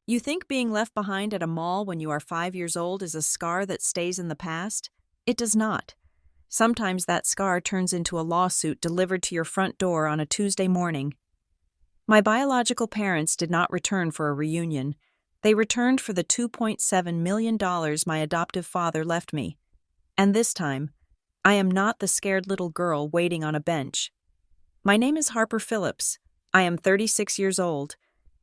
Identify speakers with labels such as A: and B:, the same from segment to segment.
A: You think being left behind at a mall when you are 5 years old is a scar that stays in the past? It does not. Sometimes that scar turns into a lawsuit delivered to your front door on a Tuesday morning. My biological parents did not return for a reunion. They returned for the $2.7 million my adoptive father left me. And this time, I am not the scared little girl waiting on a bench. My name is Harper Phillips. I am 36 years old.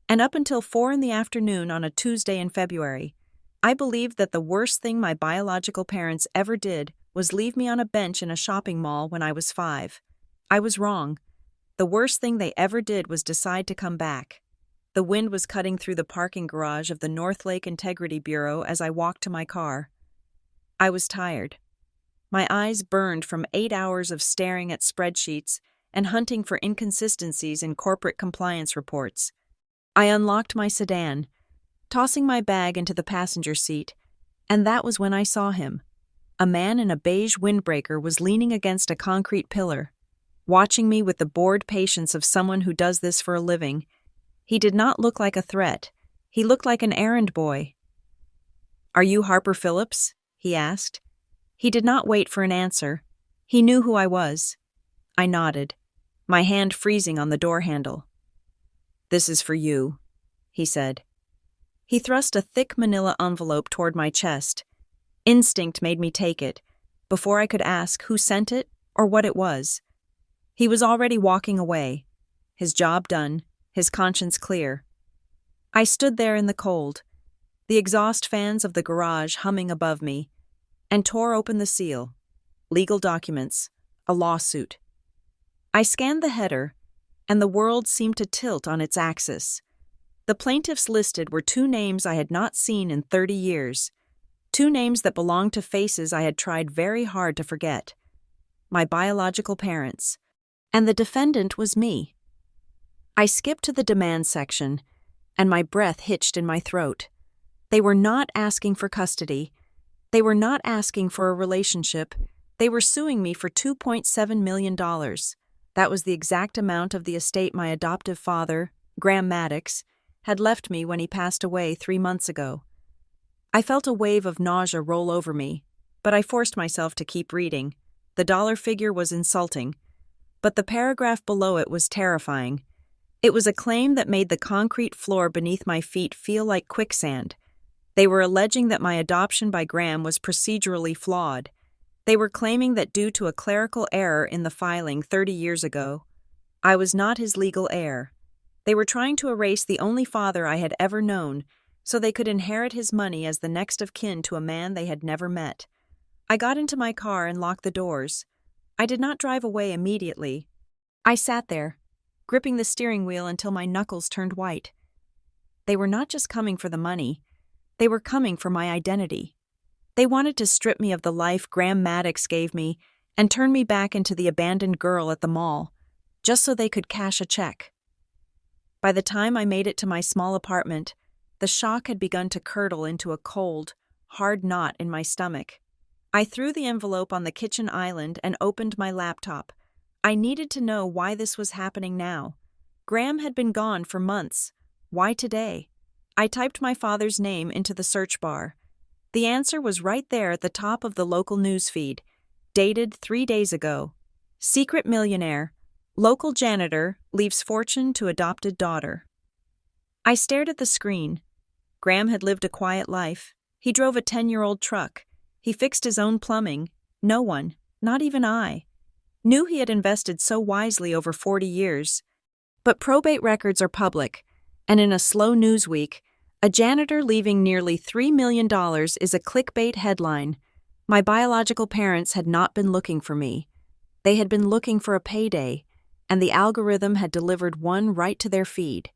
A: And up until 4 in the afternoon on a Tuesday in February, I believed that the worst thing my biological parents ever did was leave me on a bench in a shopping mall when I was 5. I was wrong. The worst thing they ever did was decide to come back. The wind was cutting through the parking garage of the North Lake Integrity Bureau as I walked to my car. I was tired. My eyes burned from 8 hours of staring at spreadsheets and hunting for inconsistencies in corporate compliance reports. I unlocked my sedan, tossing my bag into the passenger seat, and that was when I saw him. A man in a beige windbreaker was leaning against a concrete pillar, watching me with the bored patience of someone who does this for a living. He did not look like a threat. He looked like an errand boy. "Are you Harper Phillips?" he asked. He did not wait for an answer. He knew who I was. I nodded, my hand freezing on the door handle. "This is for you," he said. He thrust a thick manila envelope toward my chest. Instinct made me take it, before I could ask who sent it or what it was. He was already walking away, his job done, his conscience clear. I stood there in the cold, the exhaust fans of the garage humming above me, and tore open the seal. Legal documents, a lawsuit. I scanned the header, and the world seemed to tilt on its axis. The plaintiffs listed were 2 names I had not seen in 30 years, 2 names that belonged to faces I had tried very hard to forget. My biological parents. And the defendant was me. I skipped to the demand section, and my breath hitched in my throat. They were not asking for custody. They were not asking for a relationship. They were suing me for $2.7 million. That was the exact amount of the estate my adoptive father, Graham Maddox, had left me when he passed away 3 months ago. I felt a wave of nausea roll over me, but I forced myself to keep reading. The dollar figure was insulting, but the paragraph below it was terrifying. It was a claim that made the concrete floor beneath my feet feel like quicksand. They were alleging that my adoption by Graham was procedurally flawed. They were claiming that due to a clerical error in the filing 30 years ago, I was not his legal heir. They were trying to erase the only father I had ever known, so they could inherit his money as the next of kin to a man they had never met. I got into my car and locked the doors. I did not drive away immediately. I sat there, gripping the steering wheel until my knuckles turned white. They were not just coming for the money. They were coming for my identity. They wanted to strip me of the life Graham Maddox gave me and turn me back into the abandoned girl at the mall, just so they could cash a check. By the time I made it to my small apartment, the shock had begun to curdle into a cold, hard knot in my stomach. I threw the envelope on the kitchen island and opened my laptop. I needed to know why this was happening now. Graham had been gone for months. Why today? I typed my father's name into the search bar. The answer was right there at the top of the local news feed, dated 3 days ago. Secret millionaire. Local janitor leaves fortune to adopted daughter. I stared at the screen. Graham had lived a quiet life. He drove a 10-year-old truck. He fixed his own plumbing. No one, not even I, knew he had invested so wisely over 40 years. But probate records are public, and in a slow news week, a janitor leaving nearly $3 million is a clickbait headline. My biological parents had not been looking for me. They had been looking for a payday, and the algorithm had delivered one right to their feed.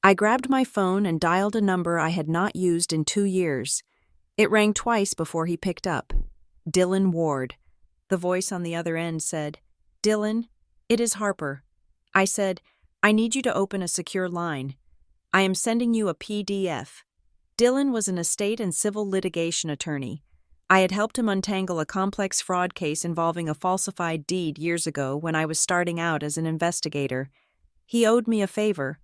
A: I grabbed my phone and dialed a number I had not used in 2 years. It rang twice before he picked up. Dylan Ward. The voice on the other end said, "Dylan, it is Harper." I said, "I need you to open a secure line. I am sending you a PDF." Dylan was an estate and civil litigation attorney. I had helped him untangle a complex fraud case involving a falsified deed years ago when I was starting out as an investigator. He owed me a favor,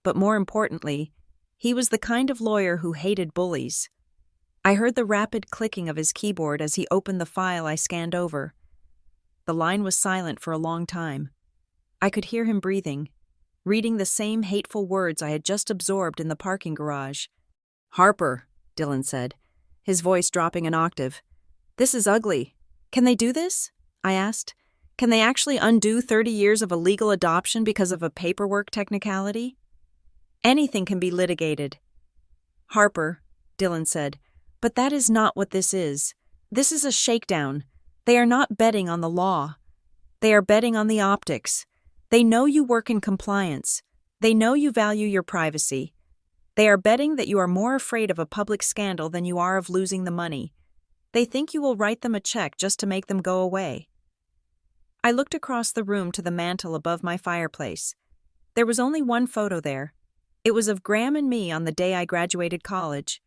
A: but more importantly, He was the kind of lawyer who hated bullies. I heard the rapid clicking of his keyboard as he opened the file I scanned over. The line was silent for a long time. I could hear him breathing, reading the same hateful words I had just absorbed in the parking garage. "Harper," Dylan said, his voice dropping an octave. "This is ugly. Can they do this?" I asked. "Can they actually undo 30 years of illegal adoption because of a paperwork technicality?" "Anything can be litigated." "Harper," Dylan said, "but that is not what this is. This is a shakedown. They are not betting on the law. They are betting on the optics. They know you work in compliance. They know you value your privacy. They are betting that you are more afraid of a public scandal than you are of losing the money. They think you will write them a check just to make them go away." I looked across the room to the mantel above my fireplace. There was only one photo there. It was of Graham and me on the day I graduated college.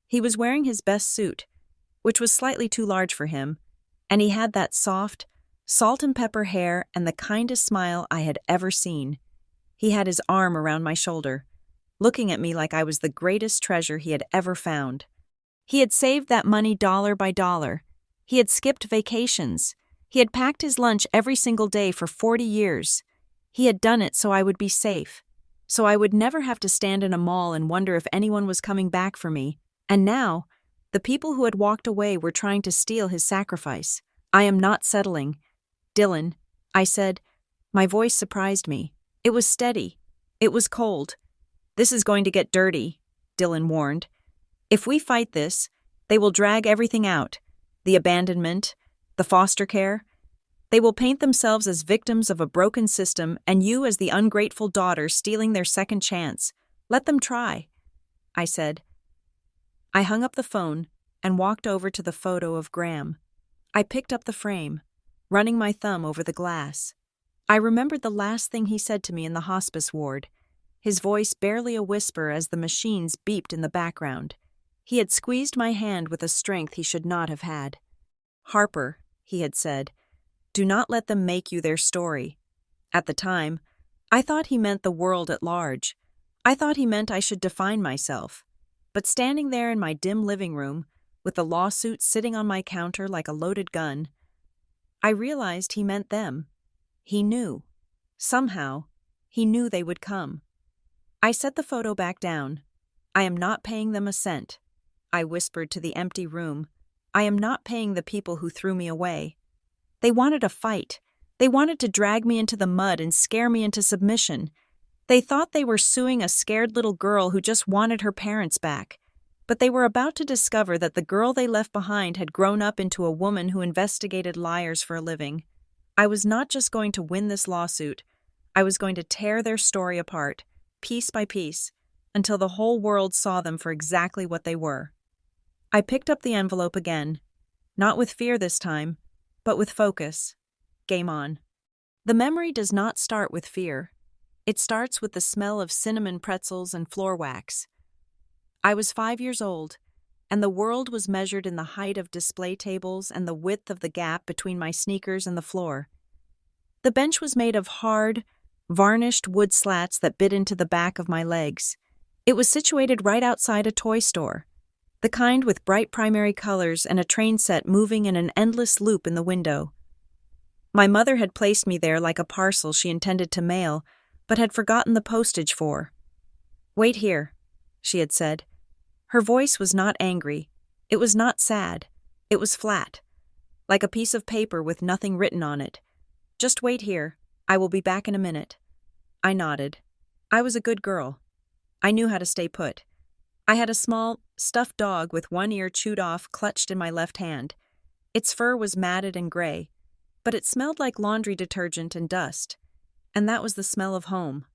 A: He was wearing his best suit, which was slightly too large for him, and he had that soft, salt and pepper hair and the kindest smile I had ever seen. He had his arm around my shoulder, looking at me like I was the greatest treasure he had ever found. He had saved that money dollar by dollar. He had skipped vacations. He had packed his lunch every single day for 40 years. He had done it so I would be safe, so I would never have to stand in a mall and wonder if anyone was coming back for me. And now, the people who had walked away were trying to steal his sacrifice. "I am not settling. Dylan," I said. My voice surprised me. It was steady. It was cold. "This is going to get dirty," Dylan warned. "If we fight this, they will drag everything out. The abandonment, the foster care. They will paint themselves as victims of a broken system and you as the ungrateful daughter stealing their second chance. Let them try," I said. I hung up the phone and walked over to the photo of Graham. I picked up the frame, running my thumb over the glass. I remembered the last thing he said to me in the hospice ward, his voice barely a whisper as the machines beeped in the background. He had squeezed my hand with a strength he should not have had. "Harper," he had said, "do not let them make you their story." At the time, I thought he meant the world at large. I thought he meant I should define myself. But standing there in my dim living room, with the lawsuit sitting on my counter like a loaded gun, I realized he meant them. He knew. Somehow, he knew they would come. I set the photo back down. "I am not paying them a cent," I whispered to the empty room. "I am not paying the people who threw me away. They wanted a fight. They wanted to drag me into the mud and scare me into submission. They thought they were suing a scared little girl who just wanted her parents back. But they were about to discover that the girl they left behind had grown up into a woman who investigated liars for a living. I was not just going to win this lawsuit. I was going to tear their story apart, piece by piece, until the whole world saw them for exactly what they were." I picked up the envelope again, not with fear this time, but with focus. Game on. The memory does not start with fear. It starts with the smell of cinnamon pretzels and floor wax. I was 5 years old, and the world was measured in the height of display tables and the width of the gap between my sneakers and the floor. The bench was made of hard, varnished wood slats that bit into the back of my legs. It was situated right outside a toy store, the kind with bright primary colors and a train set moving in an endless loop in the window. My mother had placed me there like a parcel she intended to mail, but had forgotten the postage for. "Wait here," she had said. Her voice was not angry. It was not sad. It was flat, like a piece of paper with nothing written on it. "Just wait here. I will be back in a minute." I nodded. I was a good girl. I knew how to stay put. I had a small, stuffed dog with one ear chewed off clutched in my left hand. Its fur was matted and gray, but it smelled like laundry detergent and dust, and that was the smell of home.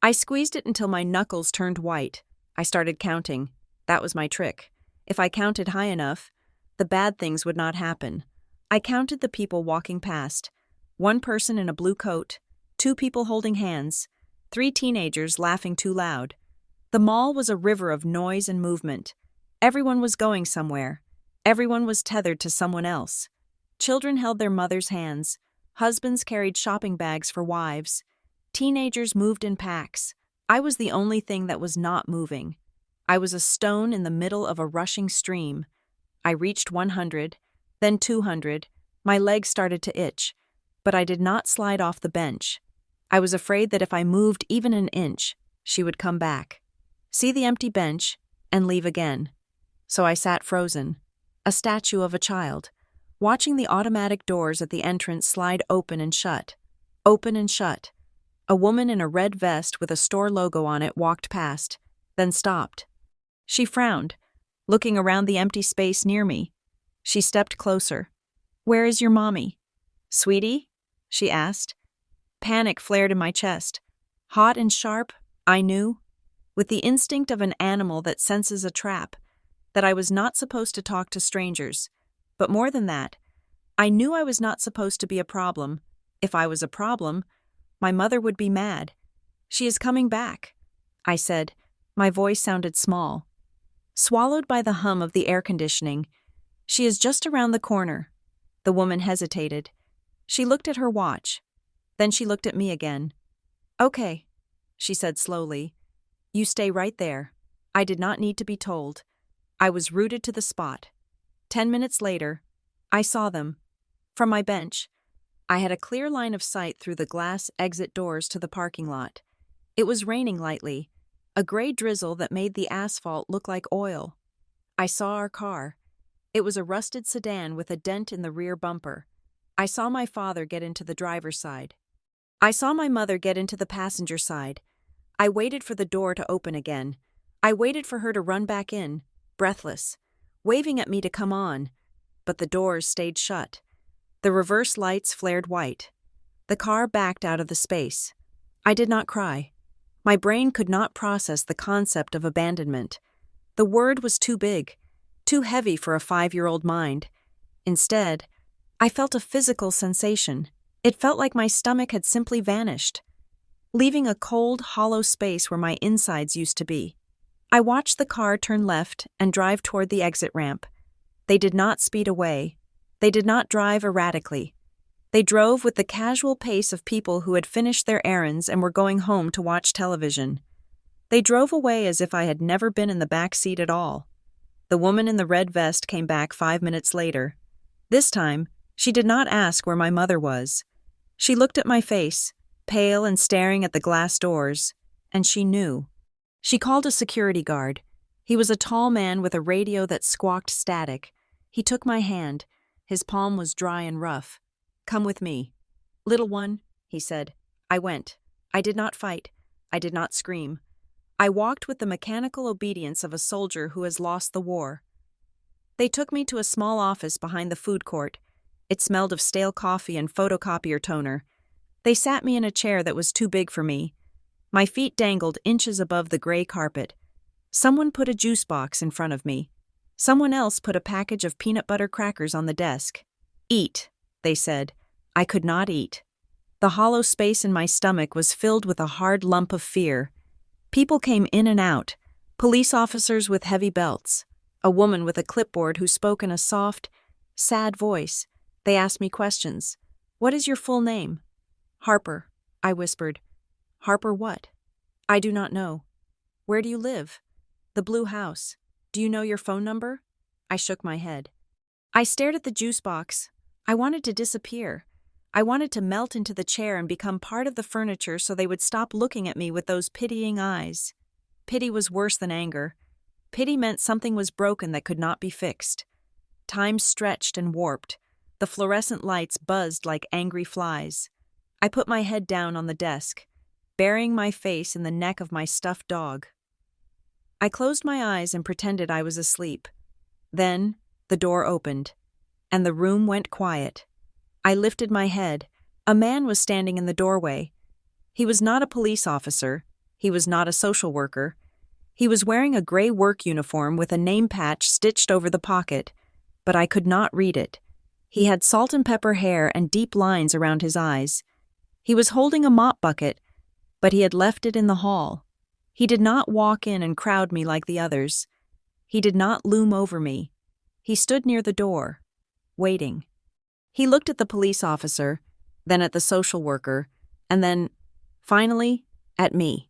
A: I squeezed it until my knuckles turned white. I started counting. That was my trick. If I counted high enough, the bad things would not happen. I counted the people walking past. One person in a blue coat, 2 people holding hands, 3 teenagers laughing too loud. The mall was a river of noise and movement. Everyone was going somewhere. Everyone was tethered to someone else. Children held their mothers' hands. Husbands carried shopping bags for wives. Teenagers moved in packs. I was the only thing that was not moving. I was a stone in the middle of a rushing stream. I reached 100, then 200. My legs started to itch, but I did not slide off the bench. I was afraid that if I moved even an inch, she would come back, see the empty bench, and leave again. So I sat frozen, a statue of a child, watching the automatic doors at the entrance slide open and shut. Open and shut. A woman in a red vest with a store logo on it walked past, then stopped. She frowned, looking around the empty space near me. She stepped closer. "Where is your mommy?" "Sweetie?" she asked. Panic flared in my chest. Hot and sharp, I knew, with the instinct of an animal that senses a trap, that I was not supposed to talk to strangers. But more than that, I knew I was not supposed to be a problem. If I was a problem, my mother would be mad. "She is coming back," I said. My voice sounded small, swallowed by the hum of the air conditioning. "She is just around the corner." The woman hesitated. She looked at her watch. Then she looked at me again. "Okay," she said slowly. "You stay right there." I did not need to be told. I was rooted to the spot. 10 minutes later, I saw them. From my bench, I had a clear line of sight through the glass exit doors to the parking lot. It was raining lightly, a gray drizzle that made the asphalt look like oil. I saw our car. It was a rusted sedan with a dent in the rear bumper. I saw my father get into the driver's side. I saw my mother get into the passenger side. I waited for the door to open again. I waited for her to run back in, breathless, waving at me to come on. But the doors stayed shut. The reverse lights flared white. The car backed out of the space. I did not cry. My brain could not process the concept of abandonment. The word was too big, too heavy for a 5-year-old mind. Instead, I felt a physical sensation. It felt like my stomach had simply vanished, leaving a cold, hollow space where my insides used to be. I watched the car turn left and drive toward the exit ramp. They did not speed away. They did not drive erratically. They drove with the casual pace of people who had finished their errands and were going home to watch television. They drove away as if I had never been in the back seat at all. The woman in the red vest came back 5 minutes later. This time, she did not ask where my mother was. She looked at my face, pale and staring at the glass doors, and she knew. She called a security guard. He was a tall man with a radio that squawked static. He took my hand. His palm was dry and rough. "Come with me." "Little one," he said. I went. I did not fight. I did not scream. I walked with the mechanical obedience of a soldier who has lost the war. They took me to a small office behind the food court. It smelled of stale coffee and photocopier toner. They sat me in a chair that was too big for me. My feet dangled inches above the gray carpet. Someone put a juice box in front of me. Someone else put a package of peanut butter crackers on the desk. "Eat," they said. I could not eat. The hollow space in my stomach was filled with a hard lump of fear. People came in and out, police officers with heavy belts, a woman with a clipboard who spoke in a soft, sad voice. They asked me questions. "What is your full name?" "Harper," I whispered. "Harper what?" "I do not know." "Where do you live?" "The blue house." "Do you know your phone number?" I shook my head. I stared at the juice box. I wanted to disappear. I wanted to melt into the chair and become part of the furniture so they would stop looking at me with those pitying eyes. Pity was worse than anger. Pity meant something was broken that could not be fixed. Time stretched and warped. The fluorescent lights buzzed like angry flies. I put my head down on the desk, burying my face in the neck of my stuffed dog. I closed my eyes and pretended I was asleep. Then the door opened, and the room went quiet. I lifted my head. A man was standing in the doorway. He was not a police officer. He was not a social worker. He was wearing a gray work uniform with a name patch stitched over the pocket, but I could not read it. He had salt and pepper hair and deep lines around his eyes. He was holding a mop bucket, but he had left it in the hall. He did not walk in and crowd me like the others. He did not loom over me. He stood near the door, waiting. He looked at the police officer, then at the social worker, and then, finally, at me.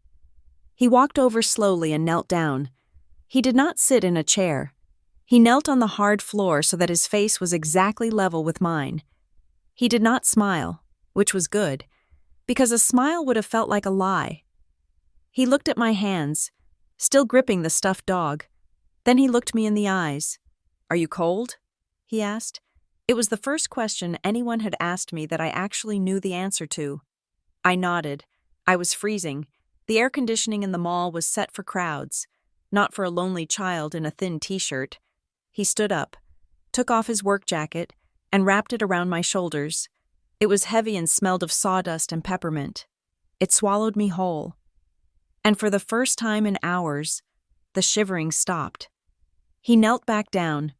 A: He walked over slowly and knelt down. He did not sit in a chair. He knelt on the hard floor so that his face was exactly level with mine. He did not smile, which was good, because a smile would have felt like a lie. He looked at my hands, still gripping the stuffed dog. Then he looked me in the eyes. "Are you cold?" he asked. It was the first question anyone had asked me that I actually knew the answer to. I nodded. I was freezing. The air conditioning in the mall was set for crowds, not for a lonely child in a thin t-shirt. He stood up, took off his work jacket, and wrapped it around my shoulders. It was heavy and smelled of sawdust and peppermint. It swallowed me whole. And for the first time in hours, the shivering stopped. He knelt back down.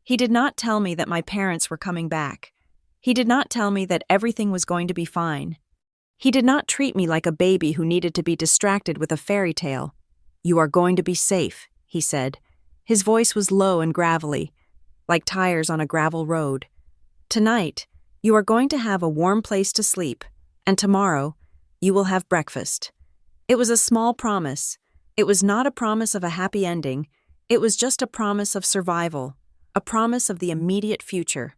A: He did not tell me that my parents were coming back. He did not tell me that everything was going to be fine. He did not treat me like a baby who needed to be distracted with a fairy tale. "You are going to be safe," he said. His voice was low and gravelly, like tires on a gravel road. "Tonight, you are going to have a warm place to sleep, and tomorrow, you will have breakfast." It was a small promise. It was not a promise of a happy ending. It was just a promise of survival, a promise of the immediate future.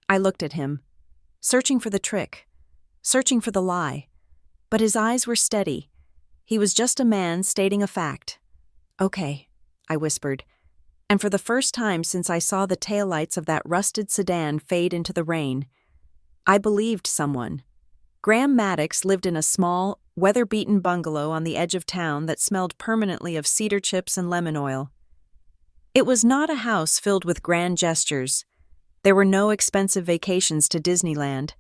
A: I looked at him, searching for the trick, searching for the lie. But his eyes were steady. He was just a man stating a fact. "Okay," I whispered. And for the first time since I saw the taillights of that rusted sedan fade into the rain, I believed someone. Graham Maddox lived in a small, weather-beaten bungalow on the edge of town that smelled permanently of cedar chips and lemon oil. It was not a house filled with grand gestures. There were no expensive vacations to Disneyland,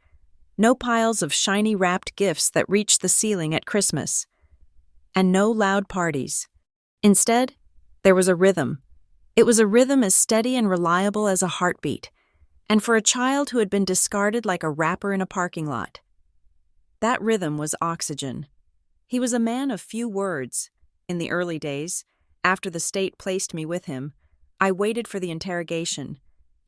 A: no piles of shiny wrapped gifts that reached the ceiling at Christmas, and no loud parties. Instead, there was a rhythm. It was a rhythm as steady and reliable as a heartbeat, and for a child who had been discarded like a wrapper in a parking lot. That rhythm was oxygen. He was a man of few words. In the early days, after the state placed me with him, I waited for the interrogation.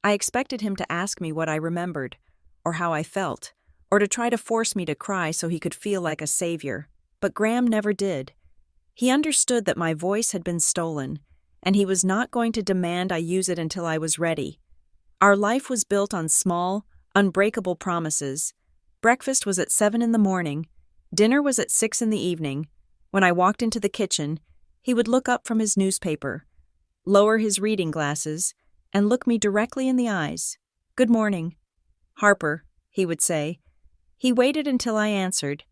A: I expected him to ask me what I remembered, or how I felt, or to try to force me to cry so he could feel like a savior. But Graham never did. He understood that my voice had been stolen, and he was not going to demand I use it until I was ready. Our life was built on small, unbreakable promises. Breakfast was at 7 in the morning. Dinner was at 6 in the evening. When I walked into the kitchen, he would look up from his newspaper, lower his reading glasses, and look me directly in the eyes. "Good morning." "Harper," he would say. He waited until I answered.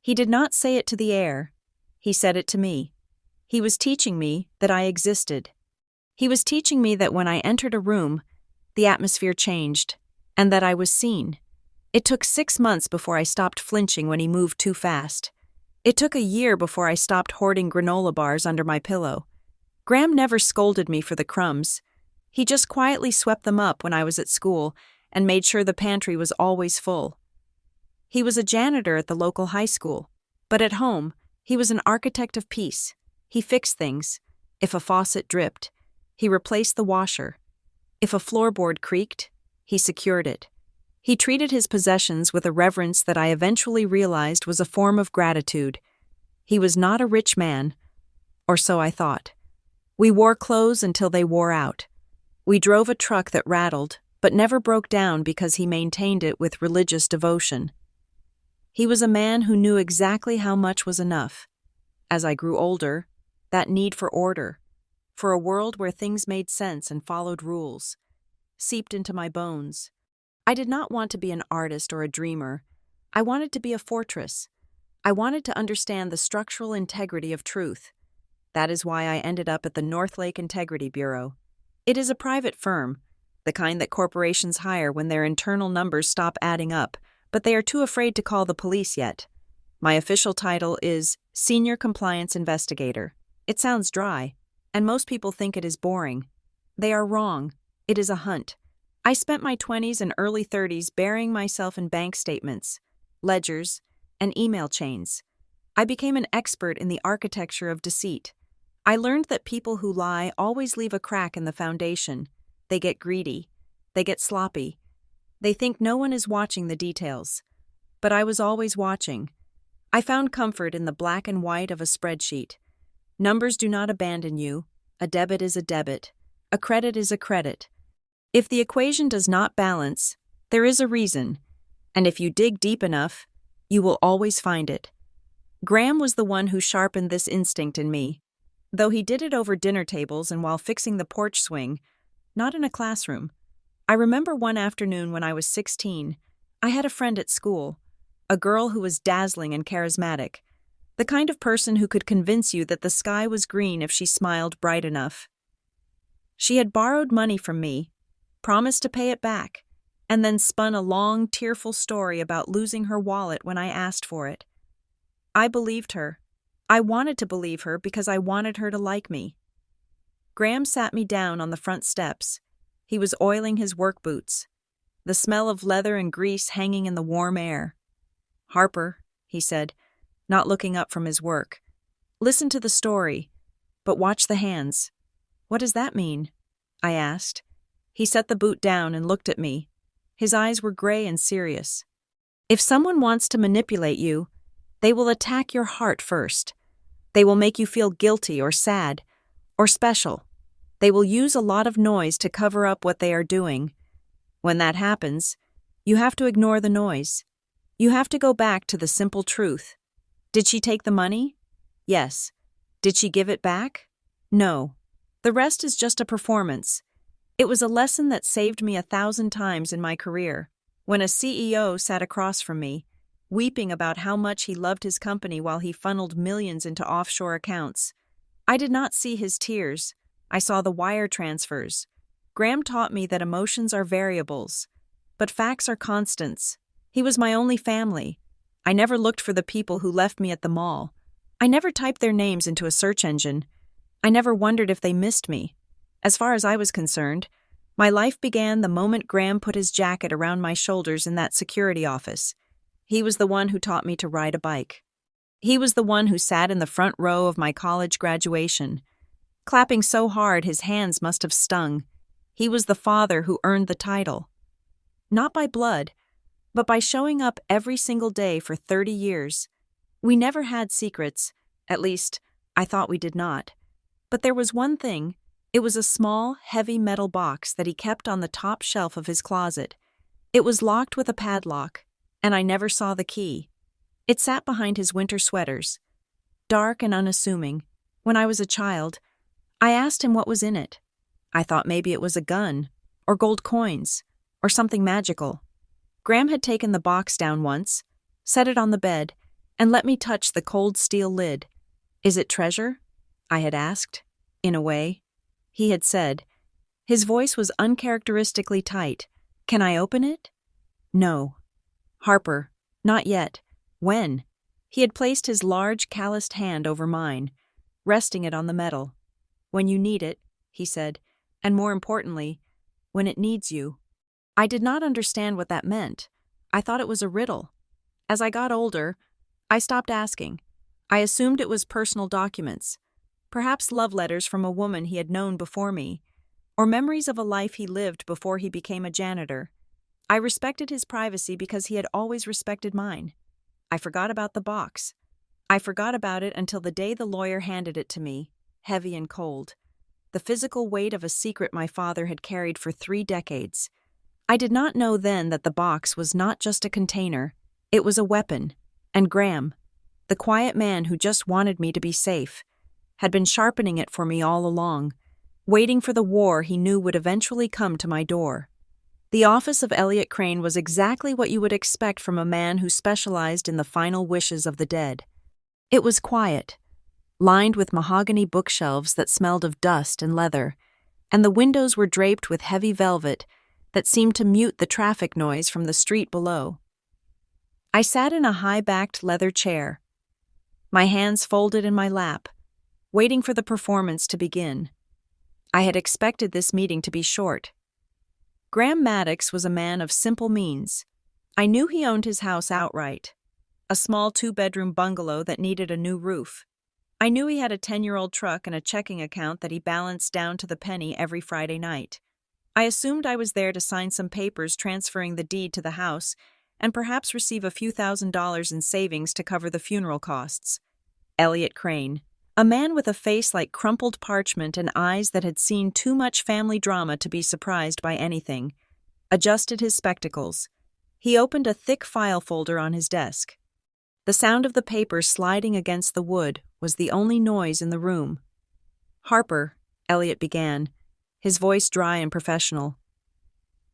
A: He did not say it to the air. He said it to me. He was teaching me that I existed. He was teaching me that when I entered a room, the atmosphere changed, and that I was seen. It took 6 months before I stopped flinching when he moved too fast. It took a year before I stopped hoarding granola bars under my pillow. Graham never scolded me for the crumbs. He just quietly swept them up when I was at school and made sure the pantry was always full. He was a janitor at the local high school, but at home, he was an architect of peace. He fixed things. If a faucet dripped, he replaced the washer. If a floorboard creaked, he secured it. He treated his possessions with a reverence that I eventually realized was a form of gratitude. He was not a rich man, or so I thought. We wore clothes until they wore out. We drove a truck that rattled, but never broke down because he maintained it with religious devotion. He was a man who knew exactly how much was enough. As I grew older, that need for order, for a world where things made sense and followed rules, seeped into my bones. I did not want to be an artist or a dreamer. I wanted to be a fortress. I wanted to understand the structural integrity of truth. That is why I ended up at the North Lake Integrity Bureau. It is a private firm, the kind that corporations hire when their internal numbers stop adding up, but they are too afraid to call the police yet. My official title is Senior Compliance Investigator. It sounds dry, and most people think it is boring. They are wrong. It is a hunt. I spent my 20s and early 30s burying myself in bank statements, ledgers, and email chains. I became an expert in the architecture of deceit. I learned that people who lie always leave a crack in the foundation. They get greedy. They get sloppy. They think no one is watching the details. But I was always watching. I found comfort in the black and white of a spreadsheet. Numbers do not abandon you. A debit is a debit. A credit is a credit. If the equation does not balance, there is a reason, and if you dig deep enough, you will always find it. Graham was the one who sharpened this instinct in me, though he did it over dinner tables and while fixing the porch swing, not in a classroom. I remember one afternoon when I was 16, I had a friend at school, a girl who was dazzling and charismatic, the kind of person who could convince you that the sky was green if she smiled bright enough. She had borrowed money from me, promised to pay it back, and then spun a long, tearful story about losing her wallet when I asked for it. I believed her. I wanted to believe her because I wanted her to like me. Graham sat me down on the front steps. He was oiling his work boots, the smell of leather and grease hanging in the warm air. "Harper," he said, not looking up from his work, "listen to the story, but watch the hands." "What does that mean?" I asked. He set the boot down and looked at me. His eyes were gray and serious. "If someone wants to manipulate you, they will attack your heart first. They will make you feel guilty or sad or special. They will use a lot of noise to cover up what they are doing. When that happens, you have to ignore the noise. You have to go back to the simple truth. Did she take the money? Yes. Did she give it back? No. The rest is just a performance." It was a lesson that saved me 1,000 times in my career. When a CEO sat across from me, weeping about how much he loved his company while he funneled millions into offshore accounts, I did not see his tears. I saw the wire transfers. Graham taught me that emotions are variables, but facts are constants. He was my only family. I never looked for the people who left me at the mall. I never typed their names into a search engine. I never wondered if they missed me. As far as I was concerned, my life began the moment Graham put his jacket around my shoulders in that security office. He was the one who taught me to ride a bike. He was the one who sat in the front row of my college graduation, clapping so hard his hands must have stung. He was the father who earned the title. Not by blood, but by showing up every single day for 30 years. We never had secrets, at least, I thought we did not. But there was one thing. It was a small, heavy metal box that he kept on the top shelf of his closet. It was locked with a padlock, and I never saw the key. It sat behind his winter sweaters, dark and unassuming. When I was a child, I asked him what was in it. I thought maybe it was a gun, or gold coins, or something magical. Graham had taken the box down once, set it on the bed, and let me touch the cold steel lid. "Is it treasure?" I had asked, in a way. He had said. His voice was uncharacteristically tight. "Can I open it?" "No." "Harper, not yet." "When?" He had placed his large, calloused hand over mine, resting it on the metal. "When you need it," he said, "and more importantly, when it needs you." I did not understand what that meant. I thought it was a riddle. As I got older, I stopped asking. I assumed it was personal documents, perhaps love letters from a woman he had known before me, or memories of a life he lived before he became a janitor. I respected his privacy because he had always respected mine. I forgot about the box. I forgot about it until the day the lawyer handed it to me, heavy and cold, the physical weight of a secret my father had carried for 3 decades. I did not know then that the box was not just a container, it was a weapon, and Graham, the quiet man who just wanted me to be safe, had been sharpening it for me all along, waiting for the war he knew would eventually come to my door. The office of Elliot Crane was exactly what you would expect from a man who specialized in the final wishes of the dead. It was quiet, lined with mahogany bookshelves that smelled of dust and leather, and the windows were draped with heavy velvet that seemed to mute the traffic noise from the street below. I sat in a high-backed leather chair, my hands folded in my lap, waiting for the performance to begin. I had expected this meeting to be short. Graham Maddox was a man of simple means. I knew he owned his house outright, a small 2-bedroom bungalow that needed a new roof. I knew he had a 10-year-old truck and a checking account that he balanced down to the penny every Friday night. I assumed I was there to sign some papers transferring the deed to the house and perhaps receive a few $1,000s in savings to cover the funeral costs. Elliot Crane, A man with a face like crumpled parchment and eyes that had seen too much family drama to be surprised by anything, adjusted his spectacles. He opened a thick file folder on his desk. The sound of the paper sliding against the wood was the only noise in the room. "Harper," Elliot began, his voice dry and professional.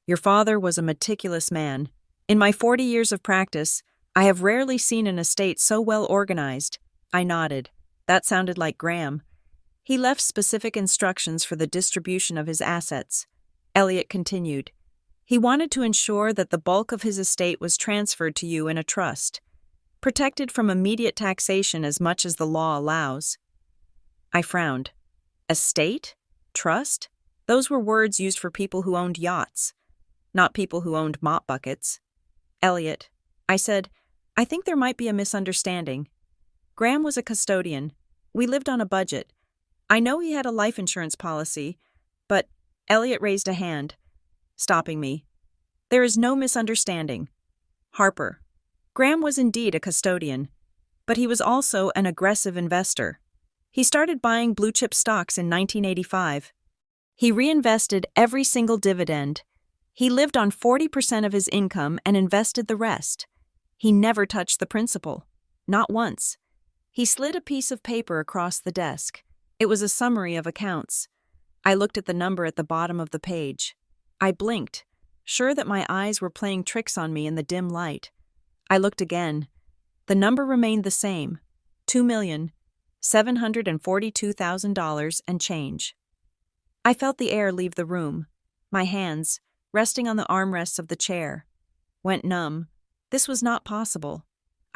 A: "Your father was a meticulous man. In my 40 years of practice, I have rarely seen an estate so well organized." I nodded. That sounded like Graham. "He left specific instructions for the distribution of his assets." Elliot continued. "He wanted to ensure that the bulk of his estate was transferred to you in a trust, protected from immediate taxation as much as the law allows." I frowned. Estate? Trust? Those were words used for people who owned yachts, not people who owned mop buckets. "Elliot," I said, "I think there might be a misunderstanding. Graham was a custodian. We lived on a budget. I know he had a life insurance policy, but—" Elliot raised a hand, stopping me. "There is no misunderstanding. Harper, Graham was indeed a custodian, but he was also an aggressive investor. He started buying blue-chip stocks in 1985. He reinvested every single dividend. He lived on 40% of his income and invested the rest. He never touched the principal. Not once." He slid a piece of paper across the desk. It was a summary of accounts. I looked at the number at the bottom of the page. I blinked, sure that my eyes were playing tricks on me in the dim light. I looked again. The number remained the same, $2,742,000 and change. I felt the air leave the room. My hands, resting on the armrests of the chair, went numb. This was not possible.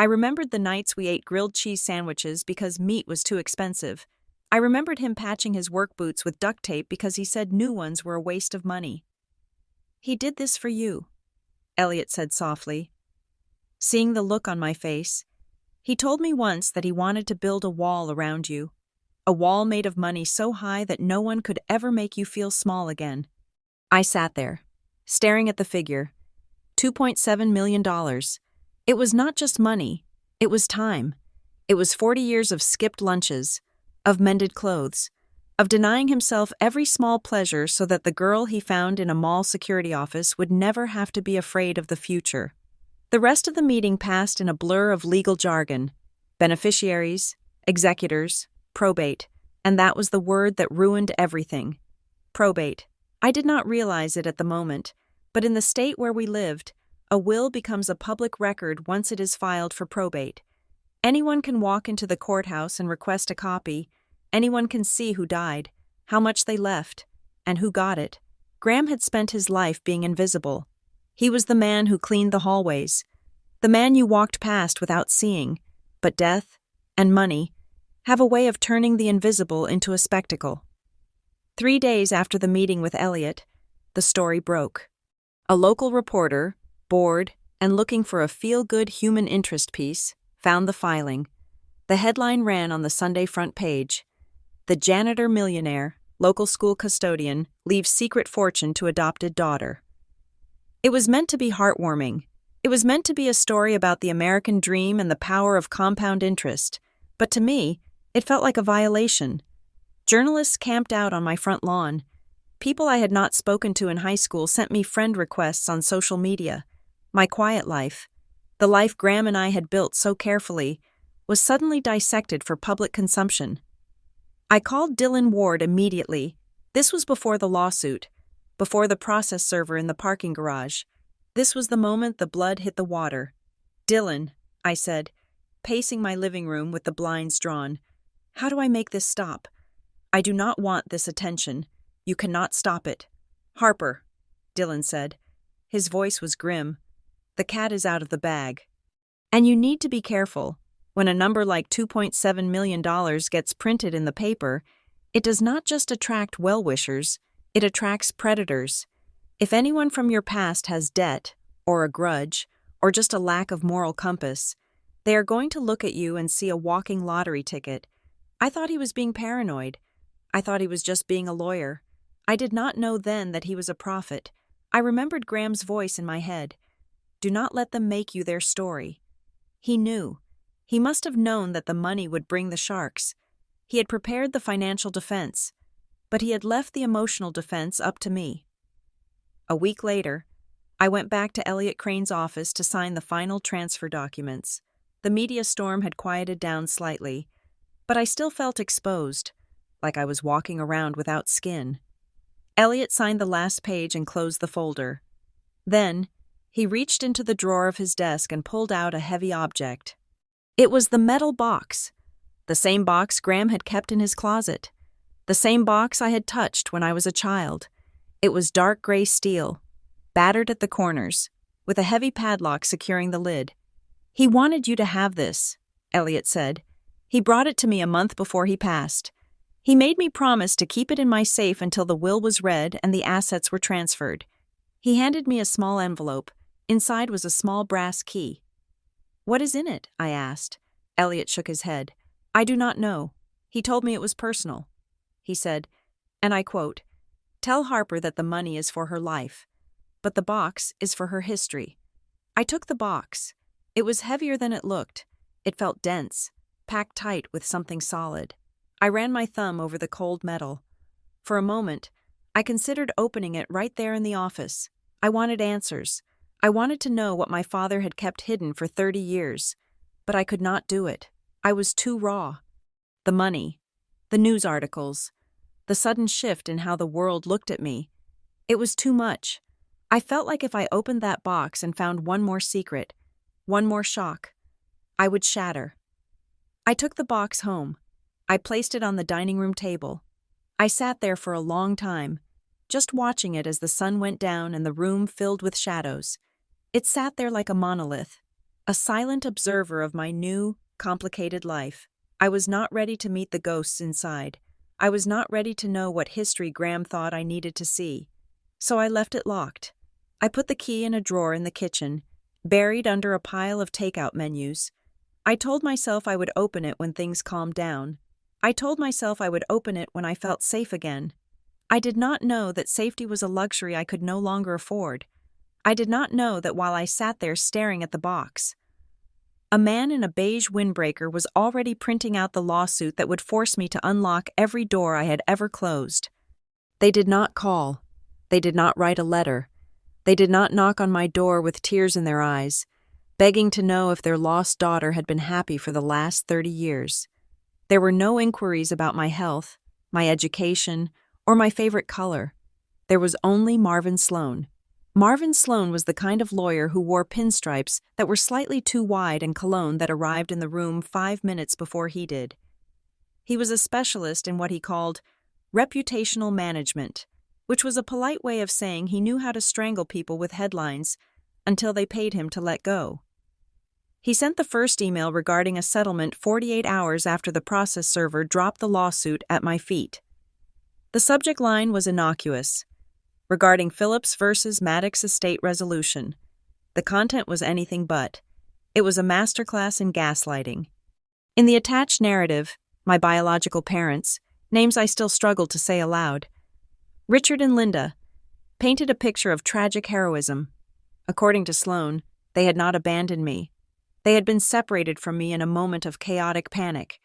A: I remembered the nights we ate grilled cheese sandwiches because meat was too expensive. I remembered him patching his work boots with duct tape because he said new ones were a waste of money. "He did this for you," Elliot said softly. Seeing the look on my face, "He told me once that he wanted to build a wall around you, a wall made of money so high that no one could ever make you feel small again." I sat there, staring at the figure. $2.7 million. It was not just money, it was time. It was 40 years of skipped lunches, of mended clothes, of denying himself every small pleasure so that the girl he found in a mall security office would never have to be afraid of the future. The rest of the meeting passed in a blur of legal jargon: beneficiaries, executors, probate, and that was the word that ruined everything. Probate. I did not realize it at the moment, but in the state where we lived, a will becomes a public record once it is filed for probate. Anyone can walk into the courthouse and request a copy. Anyone can see who died, how much they left, and who got it. Graham had spent his life being invisible. He was the man who cleaned the hallways, the man you walked past without seeing, but death and money have a way of turning the invisible into a spectacle. 3 days after the meeting with Elliot, the story broke. A local reporter, bored and looking for a feel-good human interest piece, found the filing. The headline ran on the Sunday front page: "The janitor millionaire, local school custodian, leaves secret fortune to adopted daughter." It was meant to be heartwarming. It was meant to be a story about the American dream and the power of compound interest. But to me, it felt like a violation. Journalists camped out on my front lawn. People I had not spoken to in high school sent me friend requests on social media. My quiet life, the life Graham and I had built so carefully, was suddenly dissected for public consumption. I called Dylan Ward immediately. This was before the lawsuit, before the process server in the parking garage. This was the moment the blood hit the water. "Dylan," I said, pacing my living room with the blinds drawn, "how do I make this stop? I do not want this attention. You cannot stop it." "Harper," Dylan said. His voice was grim. "The cat is out of the bag. And you need to be careful. When a number like $2.7 million gets printed in the paper, it does not just attract well-wishers, it attracts predators. If anyone from your past has debt, or a grudge, or just a lack of moral compass, they are going to look at you and see a walking lottery ticket. I thought he was being paranoid. I thought he was just being a lawyer. I did not know then that he was a prophet. I remembered Graham's voice in my head. Do not let them make you their story. He knew. He must have known that the money would bring the sharks. He had prepared the financial defense, but he had left the emotional defense up to me. A week later, I went back to Elliot Crane's office to sign the final transfer documents. The media storm had quieted down slightly, but I still felt exposed, like I was walking around without skin. Elliot signed the last page and closed the folder. Then, he reached into the drawer of his desk and pulled out a heavy object. It was the metal box, the same box Graham had kept in his closet, the same box I had touched when I was a child. It was dark gray steel, battered at the corners, with a heavy padlock securing the lid. "He wanted you to have this," Elliot said. "He brought it to me a month before he passed. He made me promise to keep it in my safe until the will was read and the assets were transferred." He handed me a small envelope. Inside was a small brass key. "What is in it?" I asked. Elliot shook his head. "I do not know. He told me it was personal." He said, and I quote, "Tell Harper that the money is for her life, but the box is for her history." I took the box. It was heavier than it looked. It felt dense, packed tight with something solid. I ran my thumb over the cold metal. For a moment, I considered opening it right there in the office. I wanted answers. I wanted to know what my father had kept hidden for 30 years. But I could not do it. I was too raw. The money, the news articles, the sudden shift in how the world looked at me. It was too much. I felt like if I opened that box and found one more secret, one more shock, I would shatter. I took the box home. I placed it on the dining room table. I sat there for a long time, just watching it as the sun went down and the room filled with shadows. It sat there like a monolith, a silent observer of my new, complicated life. I was not ready to meet the ghosts inside. I was not ready to know what history Graham thought I needed to see. So I left it locked. I put the key in a drawer in the kitchen, buried under a pile of takeout menus. I told myself I would open it when things calmed down. I told myself I would open it when I felt safe again. I did not know that safety was a luxury I could no longer afford. I did not know that while I sat there staring at the box, a man in a beige windbreaker was already printing out the lawsuit that would force me to unlock every door I had ever closed. They did not call. They did not write a letter. They did not knock on my door with tears in their eyes, begging to know if their lost daughter had been happy for the last 30 years. There were no inquiries about my health, my education, or my favorite color. There was only Marvin Sloan. Marvin Sloan was the kind of lawyer who wore pinstripes that were slightly too wide and cologne that arrived in the room 5 minutes before he did. He was a specialist in what he called reputational management, which was a polite way of saying he knew how to strangle people with headlines until they paid him to let go. He sent the first email regarding a settlement 48 hours after the process server dropped the lawsuit at my feet. The subject line was innocuous, regarding Phillips versus Maddox estate resolution. The content was anything but. It was a masterclass in gaslighting. In the attached narrative, my biological parents, names I still struggle to say aloud, Richard and Linda, painted a picture of tragic heroism. According to Sloan, they had not abandoned me. They had been separated from me in a moment of chaotic panic.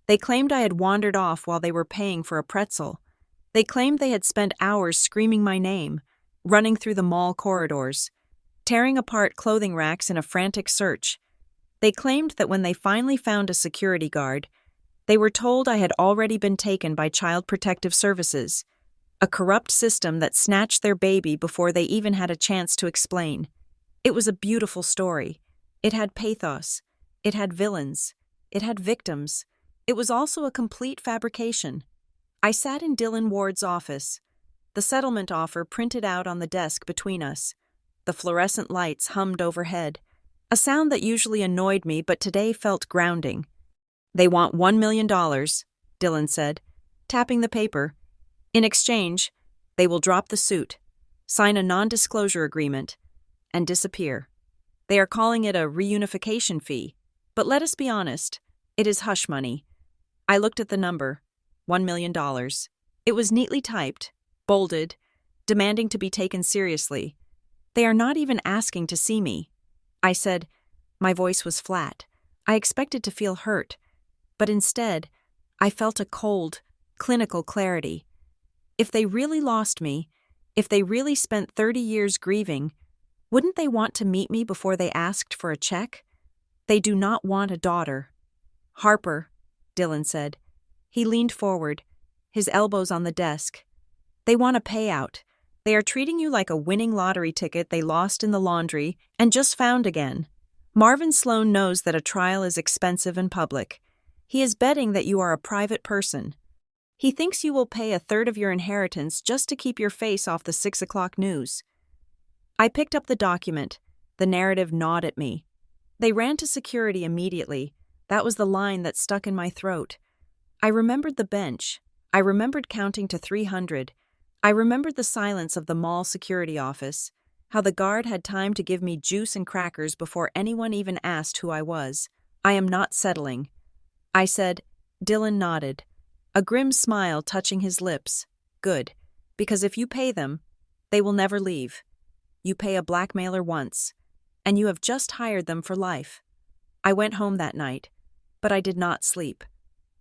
A: They claimed I had wandered off while they were paying for a pretzel. They claimed they had spent hours screaming my name, running through the mall corridors, tearing apart clothing racks in a frantic search. They claimed that when they finally found a security guard, they were told I had already been taken by Child Protective Services, a corrupt system that snatched their baby before they even had a chance to explain. It was a beautiful story. It had pathos. It had villains. It had victims. It was also a complete fabrication. I sat in Dylan Ward's office, the settlement offer printed out on the desk between us. The fluorescent lights hummed overhead, a sound that usually annoyed me but today felt grounding. "They want $1 million, Dylan said, tapping the paper. "In exchange, they will drop the suit, sign a non-disclosure agreement, and disappear. They are calling it a reunification fee, but let us be honest, it is hush money." I looked at the number, $1 million. It was neatly typed, bolded, demanding to be taken seriously. "They are not even asking to see me," I said. My voice was flat. I expected to feel hurt, but instead, I felt a cold, clinical clarity. If they really lost me, if they really spent 30 years grieving, wouldn't they want to meet me before they asked for a check? They do not want a daughter. Harper, Dylan said. He leaned forward, his elbows on the desk. They want a payout. They are treating you like a winning lottery ticket they lost in the laundry and just found again. Marvin Sloan knows that a trial is expensive and public. He is betting that you are a private person. He thinks you will pay a third of your inheritance just to keep your face off the 6 o'clock news. I picked up the document. The narrative gnawed at me. They ran to security immediately. That was the line that stuck in my throat. I remembered the bench. I remembered counting to 300. I remembered the silence of the mall security office, how the guard had time to give me juice and crackers before anyone even asked who I was. I am not settling. I said. Dylan nodded, a grim smile touching his lips. Good, because if you pay them, they will never leave. You pay a blackmailer once, and you have just hired them for life. I went home that night, but I did not sleep.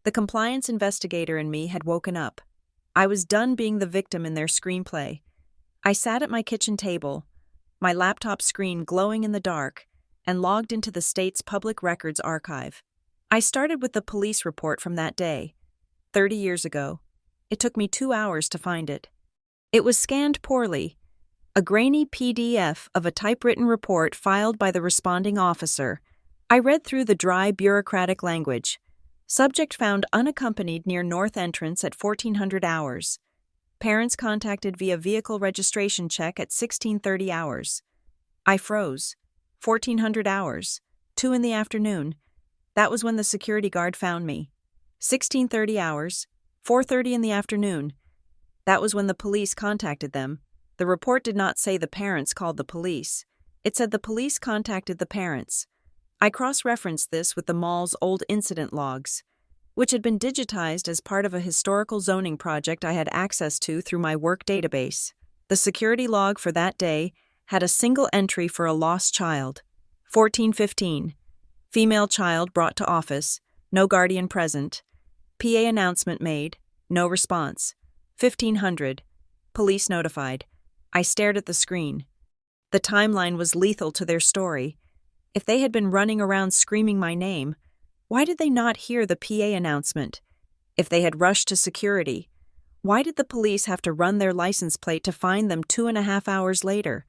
A: The compliance investigator in me had woken up. I was done being the victim in their screenplay. I sat at my kitchen table, my laptop screen glowing in the dark, and logged into the state's public records archive. I started with the police report from that day, 30 years ago. It took me 2 hours to find it. It was scanned poorly, a grainy PDF of a typewritten report filed by the responding officer. I read through the dry bureaucratic language. Subject found unaccompanied near north entrance at 1400 hours. Parents contacted via vehicle registration check at 1630 hours. I froze. 1400 hours. 2 in the afternoon. That was when the security guard found me. 1630 hours. 4:30 in the afternoon. That was when the police contacted them. The report did not say the parents called the police. It said the police contacted the parents. I cross-referenced this with the mall's old incident logs, which had been digitized as part of a historical zoning project I had access to through my work database. The security log for that day had a single entry for a lost child. 14:15. Female child brought to office, no guardian present. PA announcement made, no response. 1500. Police notified. I stared at the screen. The timeline was lethal to their story. If they had been running around screaming my name, why did they not hear the PA announcement? If they had rushed to security, why did the police have to run their license plate to find them 2.5 hours later?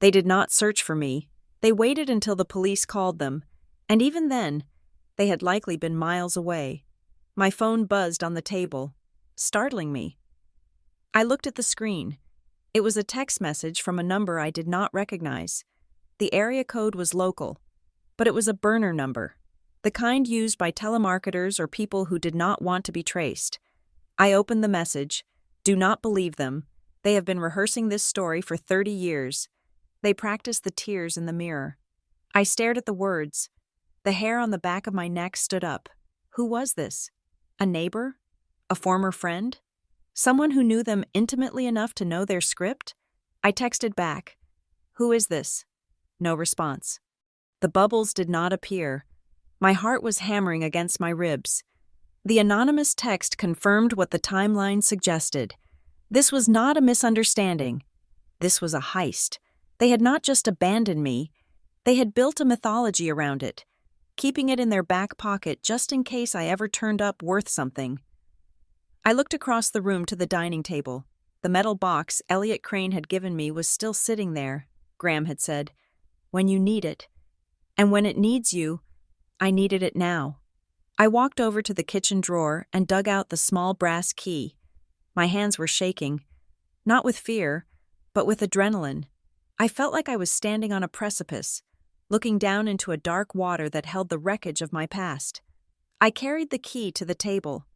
A: They did not search for me. They waited until the police called them, and even then, they had likely been miles away. My phone buzzed on the table, startling me. I looked at the screen. It was a text message from a number I did not recognize. The area code was local, but it was a burner number, the kind used by telemarketers or people who did not want to be traced. I opened the message. Do not believe them. They have been rehearsing this story for 30 years. They practiced the tears in the mirror. I stared at the words. The hair on the back of my neck stood up. Who was this? A neighbor? A former friend? Someone who knew them intimately enough to know their script? I texted back. Who is this? No response. The bubbles did not appear. My heart was hammering against my ribs. The anonymous text confirmed what the timeline suggested. This was not a misunderstanding. This was a heist. They had not just abandoned me. They had built a mythology around it, keeping it in their back pocket just in case I ever turned up worth something. I looked across the room to the dining table. The metal box Elliot Crane had given me was still sitting there, Graham had said. When you need it. And when it needs you, I needed it now. I walked over to the kitchen drawer and dug out the small brass key. My hands were shaking, not with fear, but with adrenaline. I felt like I was standing on a precipice, looking down into a dark water that held the wreckage of my past. I carried the key to the table.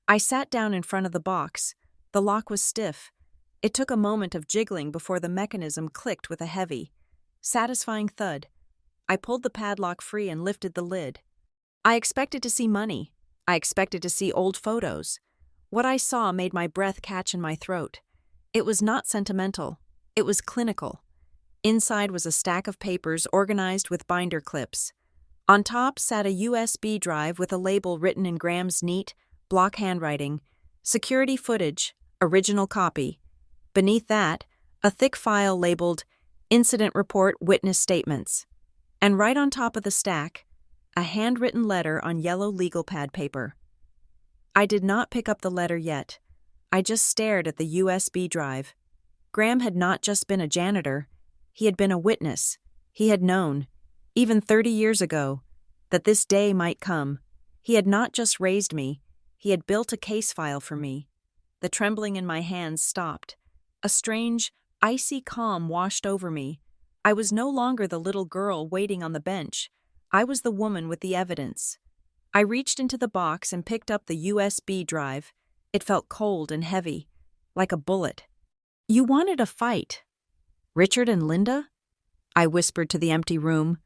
A: I sat down in front of the box. The lock was stiff. It took a moment of jiggling before the mechanism clicked with a heavy, satisfying thud. I pulled the padlock free and lifted the lid. I expected to see money. I expected to see old photos. What I saw made my breath catch in my throat. It was not sentimental. It was clinical. Inside was a stack of papers organized with binder clips. On top sat a USB drive with a label written in Graham's neat, block handwriting, security footage, original copy. Beneath that, a thick file labeled Incident Report Witness Statements. And right on top of the stack, a handwritten letter on yellow legal pad paper. I did not pick up the letter yet. I just stared at the USB drive. Graham had not just been a janitor. He had been a witness. He had known, even 30 years ago, that this day might come. He had not just raised me. He had built a case file for me. The trembling in my hands stopped. A strange, icy calm washed over me. I was no longer the little girl waiting on the bench. I was the woman with the evidence. I reached into the box and picked up the USB drive. It felt cold and heavy, like a bullet. "You wanted a fight. Richard and Linda?" I whispered to the empty room.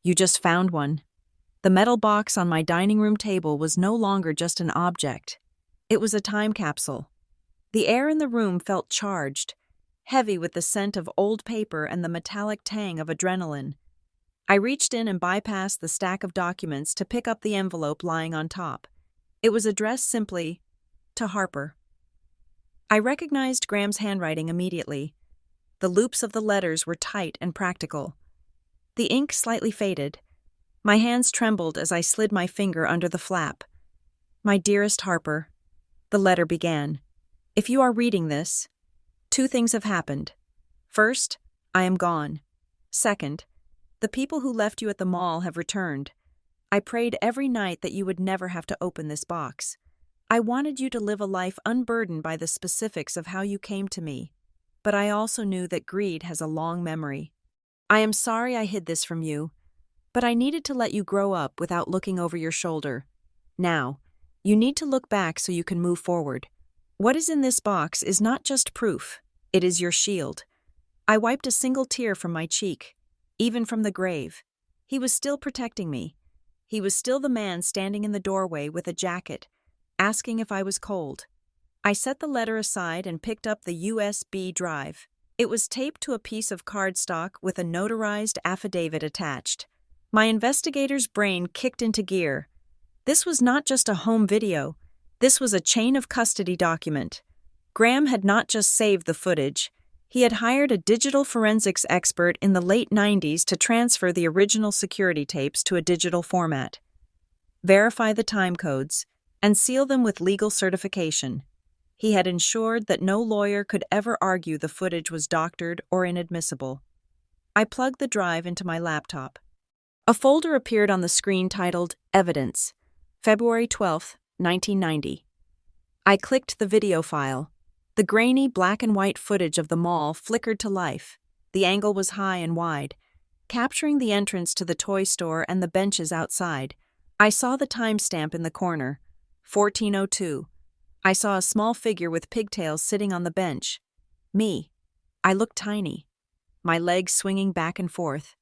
A: "You just found one." The metal box on my dining room table was no longer just an object. It was a time capsule. The air in the room felt charged, heavy with the scent of old paper and the metallic tang of adrenaline. I reached in and bypassed the stack of documents to pick up the envelope lying on top. It was addressed simply, to Harper. I recognized Graham's handwriting immediately. The loops of the letters were tight and practical. The ink slightly faded. My hands trembled as I slid my finger under the flap. "My dearest Harper," the letter began. "If you are reading this, 2 things have happened. First, I am gone. Second, the people who left you at the mall have returned. I prayed every night that you would never have to open this box. I wanted you to live a life unburdened by the specifics of how you came to me. But I also knew that greed has a long memory. I am sorry I hid this from you, but I needed to let you grow up without looking over your shoulder. Now, you need to look back so you can move forward. What is in this box is not just proof, it is your shield." I wiped a single tear from my cheek, even from the grave. He was still protecting me. He was still the man standing in the doorway with a jacket, asking if I was cold. I set the letter aside and picked up the USB drive. It was taped to a piece of cardstock with a notarized affidavit attached. My investigator's brain kicked into gear. This was not just a home video. This was a chain of custody document. Graham had not just saved the footage. He had hired a digital forensics expert in the late 90s to transfer the original security tapes to a digital format, verify the time codes, and seal them with legal certification. He had ensured that no lawyer could ever argue the footage was doctored or inadmissible. I plugged the drive into my laptop. A folder appeared on the screen titled Evidence, February 12, 1990. I clicked the video file. The grainy black and white footage of the mall flickered to life. The angle was high and wide, capturing the entrance to the toy store and the benches outside. I saw the timestamp in the corner, 14:02. I saw a small figure with pigtails sitting on the bench. Me. I looked tiny, my legs swinging back and forth.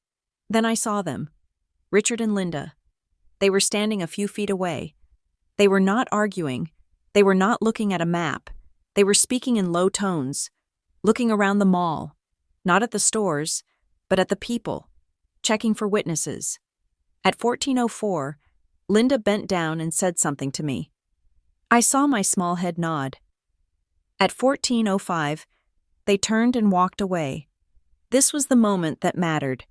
A: Then I saw them. Richard and Linda. They were standing a few feet away. They were not arguing. They were not looking at a map. They were speaking in low tones, looking around the mall, not at the stores, but at the people, checking for witnesses. At 14:04, Linda bent down and said something to me. I saw my small head nod. At 14:05, they turned and walked away. This was the moment that mattered.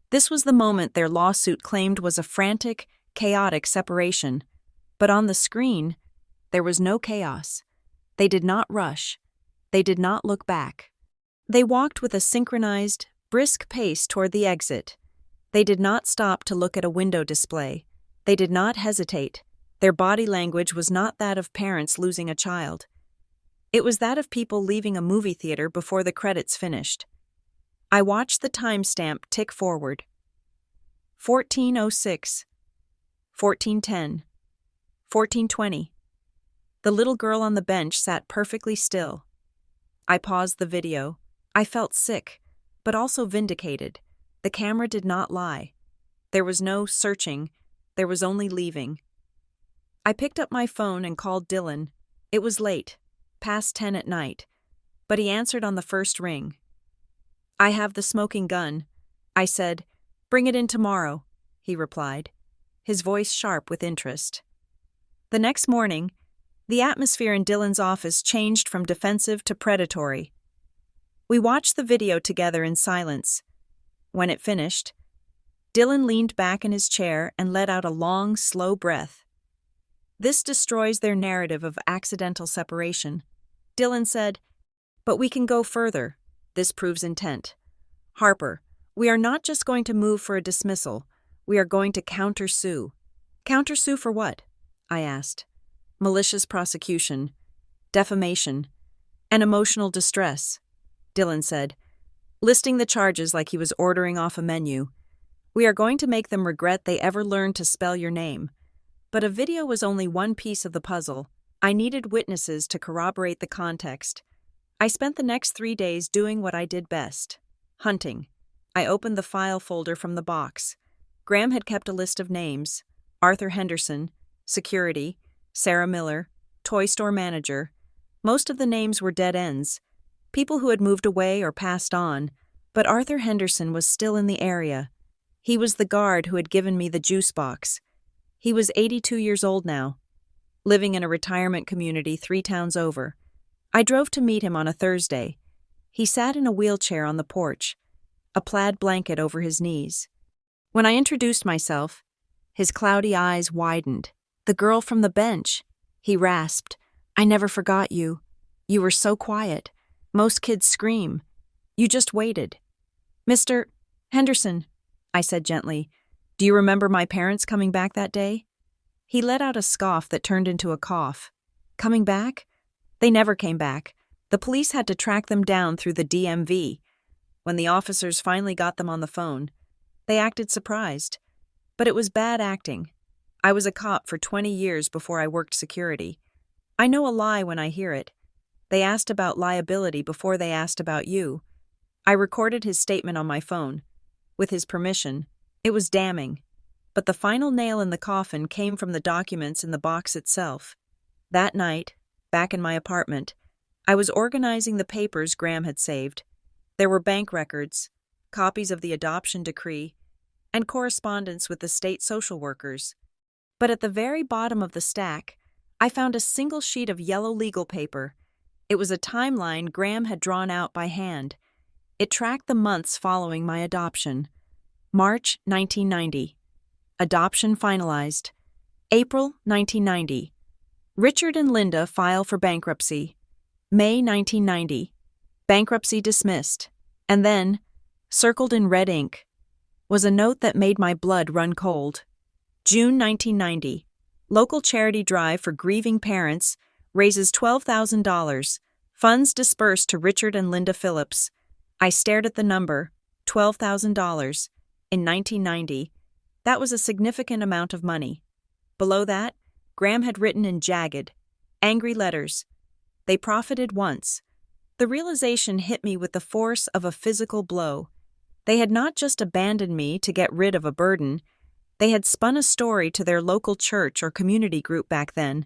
A: This was the moment their lawsuit claimed was a frantic, chaotic separation. But on the screen, there was no chaos. They did not rush. They did not look back. They walked with a synchronized, brisk pace toward the exit. They did not stop to look at a window display. They did not hesitate. Their body language was not that of parents losing a child. It was that of people leaving a movie theater before the credits finished. I watched the timestamp tick forward. 14:06, 14:10, 14:20. The little girl on the bench sat perfectly still. I paused the video. I felt sick, but also vindicated. The camera did not lie. There was no searching. There was only leaving. I picked up my phone and called Dylan. It was late, past 10 at night, but he answered on the first ring. "I have the smoking gun," I said. "Bring it in tomorrow," he replied, his voice sharp with interest. The next morning, The atmosphere in Dylan's office changed from defensive to predatory. We watched the video together in silence. When it finished, Dylan leaned back in his chair and let out a long, slow breath. This destroys their narrative of accidental separation. Dylan said, "But we can go further. This proves intent. Harper, we are not just going to move for a dismissal. We are going to countersue." "Countersue for what?" I asked. "Malicious prosecution, defamation, and emotional distress," Dylan said, listing the charges like he was ordering off a menu. "We are going to make them regret they ever learned to spell your name." But a video was only one piece of the puzzle. I needed witnesses to corroborate the context. I spent the next 3 days doing what I did best: hunting. I opened the file folder from the box. Graham had kept a list of names: Arthur Henderson, security, Sarah Miller, toy store manager. Most of the names were dead ends, people who had moved away or passed on, but Arthur Henderson was still in the area. He was the guard who had given me the juice box. He was 82 years old now, living in a retirement community 3 towns over. I drove to meet him on a Thursday. He sat in a wheelchair on the porch, a plaid blanket over his knees. When I introduced myself, his cloudy eyes widened. "The girl from the bench," he rasped. "I never forgot you. You were so quiet. Most kids scream. You just waited." "Mr. Henderson," I said gently, "do you remember my parents coming back that day?" He let out a scoff that turned into a cough. "Coming back? They never came back. The police had to track them down through the DMV. When the officers finally got them on the phone, they acted surprised. But it was bad acting. I was a cop for 20 years before I worked security. I know a lie when I hear it. They asked about liability before they asked about you." I recorded his statement on my phone. With his permission, it was damning. But the final nail in the coffin came from the documents in the box itself. That night, back in my apartment, I was organizing the papers Graham had saved. There were bank records, copies of the adoption decree, and correspondence with the state social workers. But at the very bottom of the stack, I found a single sheet of yellow legal paper. It was a timeline Graham had drawn out by hand. It tracked the months following my adoption. March 1990. Adoption finalized. April 1990. Richard and Linda file for bankruptcy. May 1990. Bankruptcy dismissed. And then, circled in red ink, was a note that made my blood run cold. June 1990. Local charity drive for grieving parents raises $12,000. Funds dispersed to Richard and Linda Phillips. I stared at the number, $12,000. In 1990, that was a significant amount of money. Below that, Graham had written in jagged, angry letters. They profited once. The realization hit me with the force of a physical blow. They had not just abandoned me to get rid of a burden. They had spun a story to their local church or community group back then,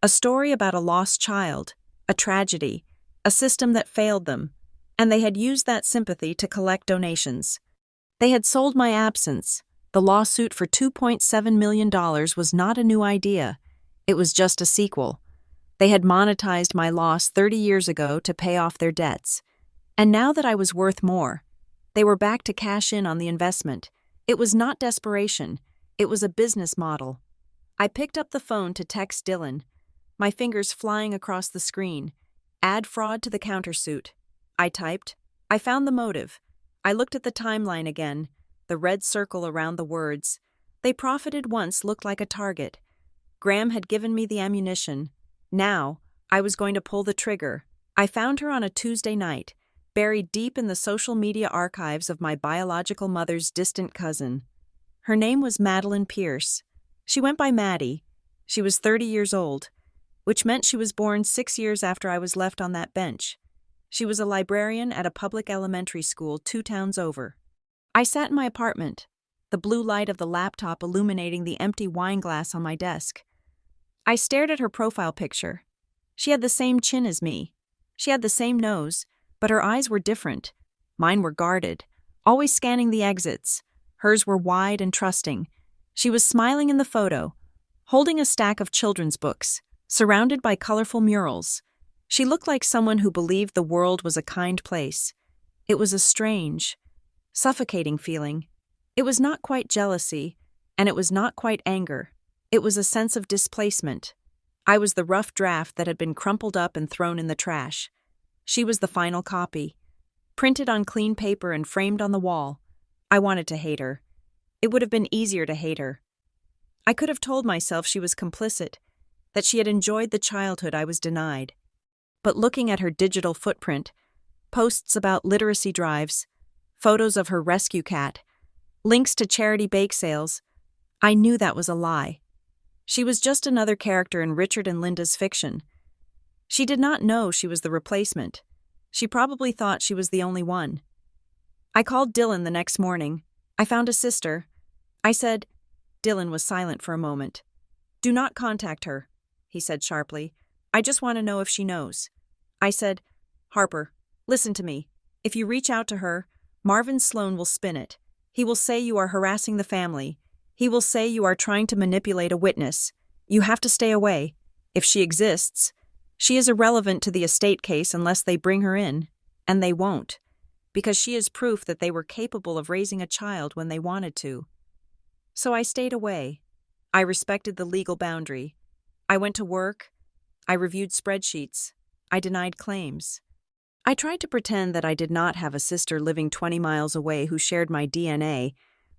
A: a story about a lost child, a tragedy, a system that failed them, and they had used that sympathy to collect donations. They had sold my absence. The lawsuit for $2.7 million was not a new idea. It was just a sequel. They had monetized my loss 30 years ago to pay off their debts. And now that I was worth more, they were back to cash in on the investment. It was not desperation. It was a business model. I picked up the phone to text Dylan, my fingers flying across the screen. Add fraud to the countersuit. I typed. I found the motive. I looked at the timeline again, the red circle around the words. They profited once looked like a target. Graham had given me the ammunition. Now, I was going to pull the trigger. I found her on a Tuesday night, buried deep in the social media archives of my biological mother's distant cousin. Her name was Madeline Pierce. She went by Maddie. She was 30 years old, which meant she was born 6 years after I was left on that bench. She was a librarian at a public elementary school 2 towns over. I sat in my apartment, the blue light of the laptop illuminating the empty wine glass on my desk. I stared at her profile picture. She had the same chin as me. She had the same nose, but her eyes were different. Mine were guarded, always scanning the exits. Hers were wide and trusting. She was smiling in the photo, holding a stack of children's books, surrounded by colorful murals. She looked like someone who believed the world was a kind place. It was a strange, suffocating feeling. It was not quite jealousy, and it was not quite anger. It was a sense of displacement. I was the rough draft that had been crumpled up and thrown in the trash. She was the final copy, printed on clean paper and framed on the wall. I wanted to hate her. It would have been easier to hate her. I could have told myself she was complicit, that she had enjoyed the childhood I was denied. But looking at her digital footprint, posts about literacy drives, photos of her rescue cat, links to charity bake sales, I knew that was a lie. She was just another character in Richard and Linda's fiction. She did not know she was the replacement. She probably thought she was the only one. I called Dylan the next morning. I found a sister. I said, Dylan was silent for a moment. Do not contact her, he said sharply. I just want to know if she knows. I said, Harper, listen to me. If you reach out to her, Marvin Sloan will spin it. He will say you are harassing the family. He will say you are trying to manipulate a witness. You have to stay away. If she exists, she is irrelevant to the estate case unless they bring her in, and they won't, because she is proof that they were capable of raising a child when they wanted to. So I stayed away. I respected the legal boundary. I went to work. I reviewed spreadsheets. I denied claims. I tried to pretend that I did not have a sister living 20 miles away who shared my DNA,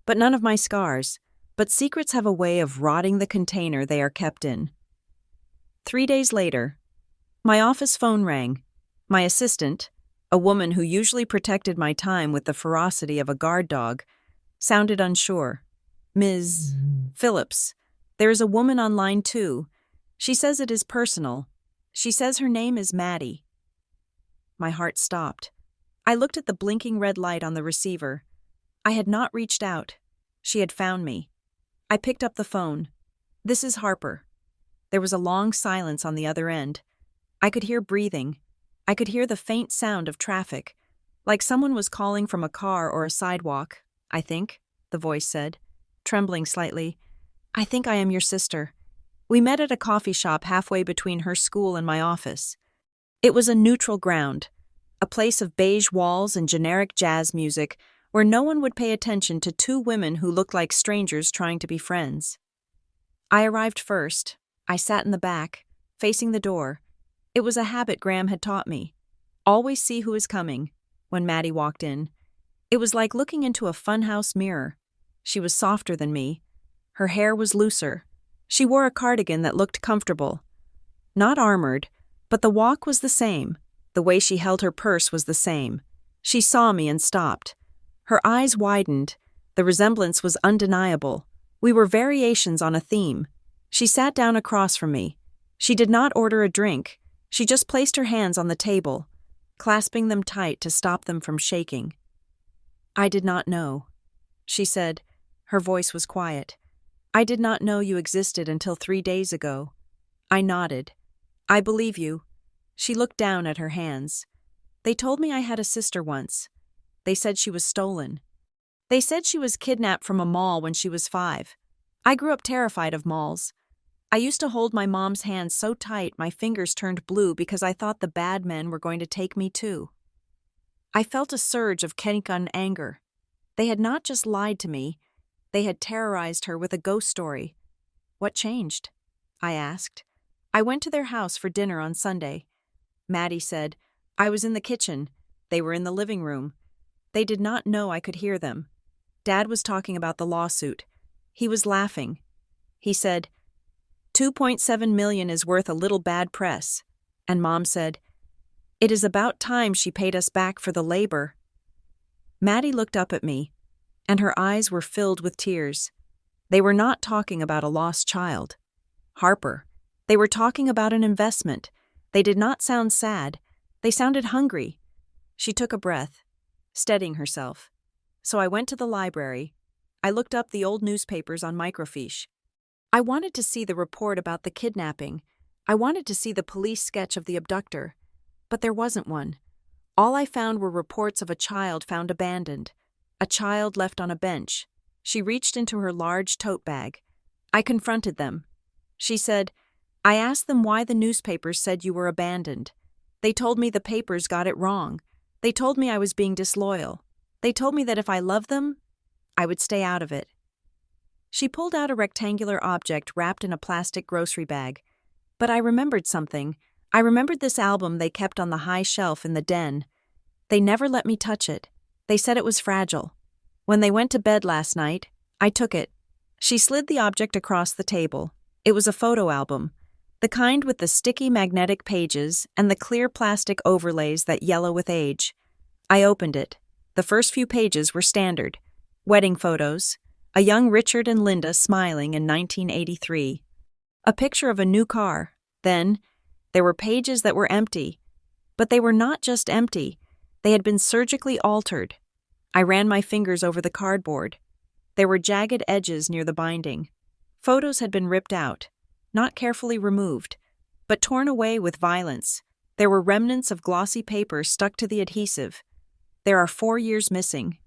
A: but none of my scars. But secrets have a way of rotting the container they are kept in. 3 days later, my office phone rang. My assistant, a woman who usually protected my time with the ferocity of a guard dog, sounded unsure. Ms. Phillips, there is a woman on line 2. She says it is personal. She says her name is Maddie. My heart stopped. I looked at the blinking red light on the receiver. I had not reached out. She had found me. I picked up the phone. This is Harper. There was a long silence on the other end. I could hear breathing. I could hear the faint sound of traffic, like someone was calling from a car or a sidewalk. I think, the voice said, trembling slightly. I think I am your sister. We met at a coffee shop halfway between her school and my office. It was a neutral ground, a place of beige walls and generic jazz music where no one would pay attention to two women who looked like strangers trying to be friends. I arrived first. I sat in the back, facing the door. It was a habit Graham had taught me. Always see who is coming. When Maddie walked in, it was like looking into a funhouse mirror. She was softer than me. Her hair was looser. She wore a cardigan that looked comfortable. Not armored, but the walk was the same. The way she held her purse was the same. She saw me and stopped. Her eyes widened. The resemblance was undeniable. We were variations on a theme. She sat down across from me. She did not order a drink. She just placed her hands on the table, clasping them tight to stop them from shaking. I did not know, she said. Her voice was quiet. I did not know you existed until 3 days ago. I nodded. I believe you. She looked down at her hands. They told me I had a sister once. They said she was stolen. They said she was kidnapped from a mall when she was 5. I grew up terrified of malls. I used to hold my mom's hand so tight my fingers turned blue because I thought the bad men were going to take me too. I felt a surge of Kenkan anger. They had not just lied to me, they had terrorized her with a ghost story. What changed? I asked. I went to their house for dinner on Sunday. Maddie said, I was in the kitchen. They were in the living room. They did not know I could hear them. Dad was talking about the lawsuit. He was laughing. He said, 2.7 million is worth a little bad press. And Mom said, it is about time she paid us back for the labor. Maddie looked up at me, and her eyes were filled with tears. They were not talking about a lost child. Harper. They were talking about an investment. They did not sound sad. They sounded hungry. She took a breath, steadying herself. So I went to the library. I looked up the old newspapers on microfiche. I wanted to see the report about the kidnapping. I wanted to see the police sketch of the abductor. But there wasn't one. All I found were reports of a child found abandoned. A child left on a bench. She reached into her large tote bag. I confronted them. She said, I asked them why the newspapers said you were abandoned. They told me the papers got it wrong. They told me I was being disloyal. They told me that if I loved them, I would stay out of it. She pulled out a rectangular object wrapped in a plastic grocery bag. But I remembered something. I remembered this album they kept on the high shelf in the den. They never let me touch it. They said it was fragile. When they went to bed last night, I took it. She slid the object across the table. It was a photo album, the kind with the sticky magnetic pages and the clear plastic overlays that yellow with age. I opened it. The first few pages were standard. Wedding photos, a young Richard and Linda smiling in 1983. A picture of a new car. Then, there were pages that were empty. But they were not just empty. They had been surgically altered. I ran my fingers over the cardboard. There were jagged edges near the binding. Photos had been ripped out, not carefully removed, but torn away with violence. There were remnants of glossy paper stuck to the adhesive. "There are 4 years missing,"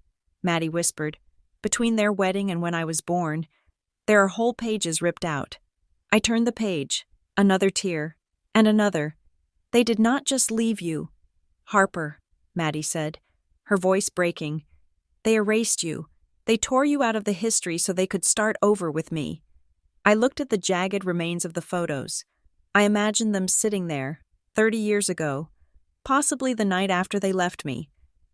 A: Maddie whispered. "Between their wedding and when I was born, there are whole pages ripped out." I turned the page, another tear, and another. "They did not just leave you, Harper," Maddie said, her voice breaking. "They erased you. They tore you out of the history so they could start over with me." I looked at the jagged remains of the photos. I imagined them sitting there, 30 years ago, possibly the night after they left me,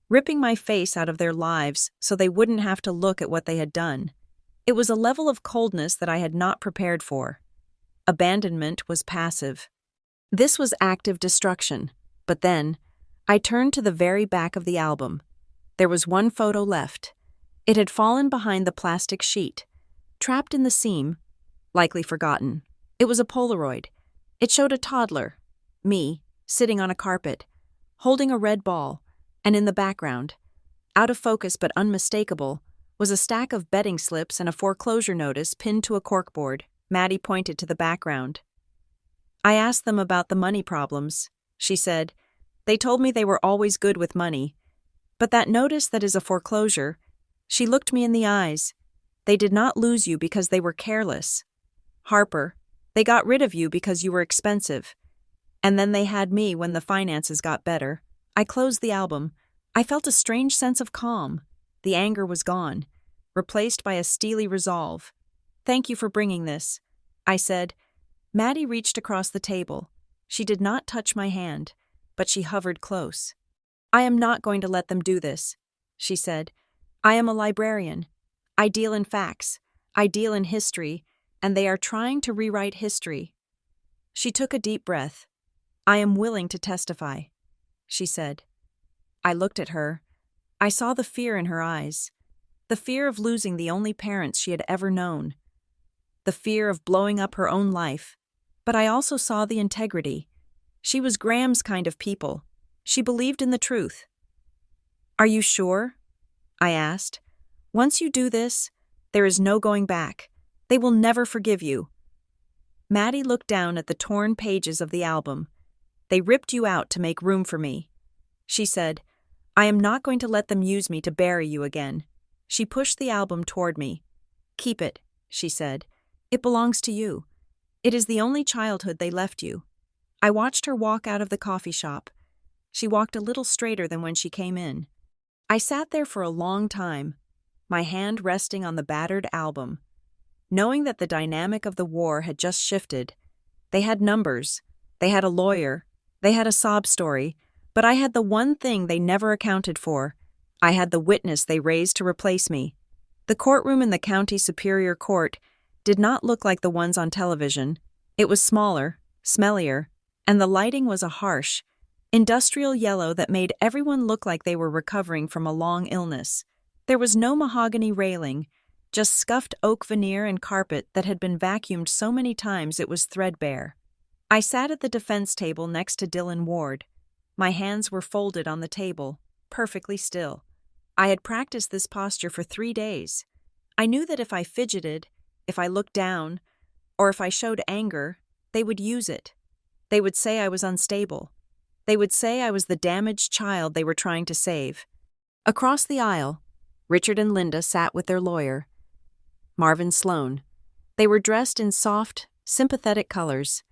A: ripping my face out of their lives so they wouldn't have to look at what they had done. It was a level of coldness that I had not prepared for. Abandonment was passive. This was active destruction. But then, I turned to the very back of the album. There was one photo left. It had fallen behind the plastic sheet, trapped in the seam, likely forgotten. It was a Polaroid. It showed a toddler, me, sitting on a carpet, holding a red ball, and in the background, out of focus but unmistakable, was a stack of betting slips and a foreclosure notice pinned to a corkboard. Maddie pointed to the background. "I asked them about the money problems," she said. "They told me they were always good with money. But that notice that is a foreclosure," she looked me in the eyes. "They did not lose you because they were careless. Harper, they got rid of you because you were expensive. And then they had me when the finances got better." I closed the album. I felt a strange sense of calm. The anger was gone, replaced by a steely resolve. "Thank you for bringing this," I said. Maddie reached across the table. She did not touch my hand, but she hovered close. "I am not going to let them do this," she said. "I am a librarian. I deal in facts. I deal in history, and they are trying to rewrite history." She took a deep breath. "I am willing to testify," she said. I looked at her. I saw the fear in her eyes, the fear of losing the only parents she had ever known, the fear of blowing up her own life. But I also saw the integrity. She was Graham's kind of people. She believed in the truth. "Are you sure?" I asked. "Once you do this, there is no going back. They will never forgive you." Maddie looked down at the torn pages of the album. "They ripped you out to make room for me," she said. "I am not going to let them use me to bury you again." She pushed the album toward me. "Keep it," she said. "It belongs to you. It is the only childhood they left you." I watched her walk out of the coffee shop. She walked a little straighter than when she came in. I sat there for a long time, my hand resting on the battered album, knowing that the dynamic of the war had just shifted. They had numbers, they had a lawyer, they had a sob story, but I had the one thing they never accounted for. I had the witness they raised to replace me. The courtroom in the county superior court did not look like the ones on television. It was smaller, smellier, and the lighting was a harsh, industrial yellow that made everyone look like they were recovering from a long illness. There was no mahogany railing, just scuffed oak veneer and carpet that had been vacuumed so many times it was threadbare. I sat at the defense table next to Dylan Ward. My hands were folded on the table, perfectly still. I had practiced this posture for 3 days. I knew that if I fidgeted, if I looked down, or if I showed anger, they would use it. They would say I was unstable. They would say I was the damaged child they were trying to save. Across the aisle, Richard and Linda sat with their lawyer, Marvin Sloan. They were dressed in soft, sympathetic colors.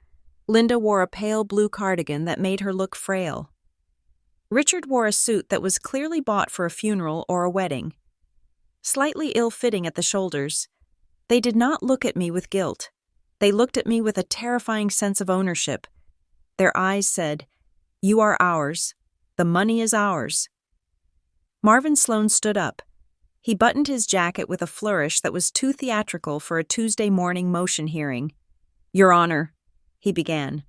A: Linda wore a pale blue cardigan that made her look frail. Richard wore a suit that was clearly bought for a funeral or a wedding. Slightly ill-fitting at the shoulders, they did not look at me with guilt. They looked at me with a terrifying sense of ownership. Their eyes said, "You are ours. The money is ours." Marvin Sloan stood up. He buttoned his jacket with a flourish that was too theatrical for a Tuesday morning motion hearing. "Your Honor," he began,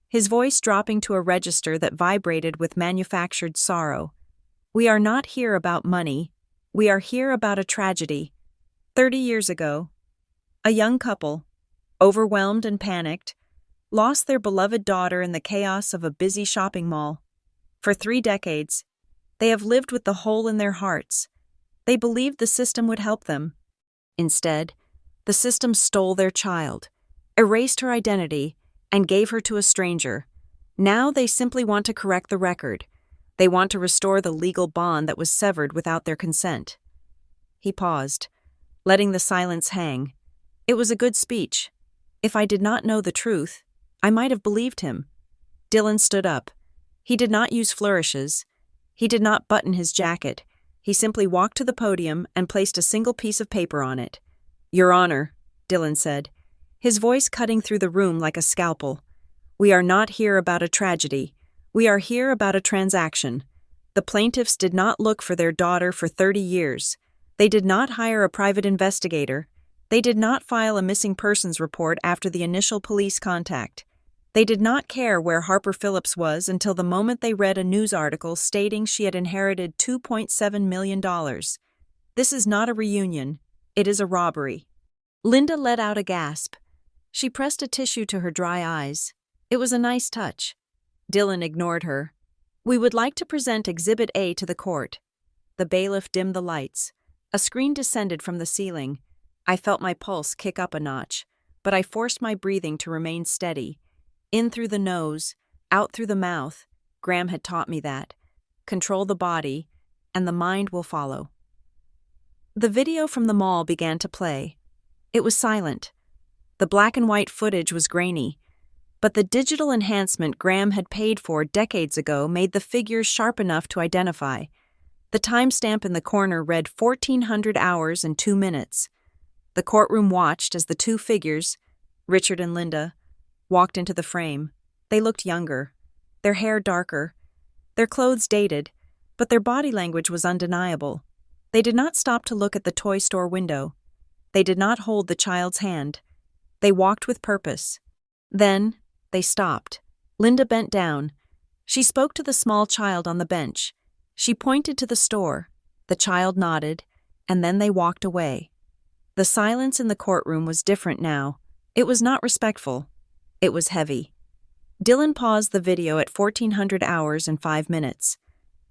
A: his voice dropping to a register that vibrated with manufactured sorrow. "We are not here about money. We are here about a tragedy. 30 years ago, a young couple, overwhelmed and panicked, lost their beloved daughter in the chaos of a busy shopping mall. For 3 decades, they have lived with the hole in their hearts. They believed the system would help them. Instead, the system stole their child, erased her identity, and gave her to a stranger. Now they simply want to correct the record. They want to restore the legal bond that was severed without their consent." He paused, letting the silence hang. It was a good speech. If I did not know the truth, I might have believed him. Dylan stood up. He did not use flourishes. He did not button his jacket. He simply walked to the podium and placed a single piece of paper on it. "Your Honor," Dylan said, his voice cutting through the room like a scalpel, "we are not here about a tragedy. We are here about a transaction. The plaintiffs did not look for their daughter for 30 years. They did not hire a private investigator. They did not file a missing persons report after the initial police contact. They did not care where Harper Phillips was until the moment they read a news article stating she had inherited $2.7 million. This is not a reunion. It is a robbery." Linda let out a gasp. She pressed a tissue to her dry eyes. It was a nice touch. Dylan ignored her. "We would like to present Exhibit A to the court." The bailiff dimmed the lights. A screen descended from the ceiling. I felt my pulse kick up a notch, but I forced my breathing to remain steady. In through the nose, out through the mouth. Graham had taught me that. Control the body, and the mind will follow. The video from the mall began to play. It was silent. The black and white footage was grainy, but the digital enhancement Graham had paid for decades ago made the figures sharp enough to identify. The timestamp in the corner read 1,400 hours and 2 minutes. The courtroom watched as the two figures, Richard and Linda, walked into the frame. They looked younger, their hair darker, their clothes dated, but their body language was undeniable. They did not stop to look at the toy store window. They did not hold the child's hand. They walked with purpose. Then, they stopped. Linda bent down. She spoke to the small child on the bench. She pointed to the store. The child nodded, and then they walked away. The silence in the courtroom was different now. It was not respectful. It was heavy. Dylan paused the video at 1,400 hours and 5 minutes.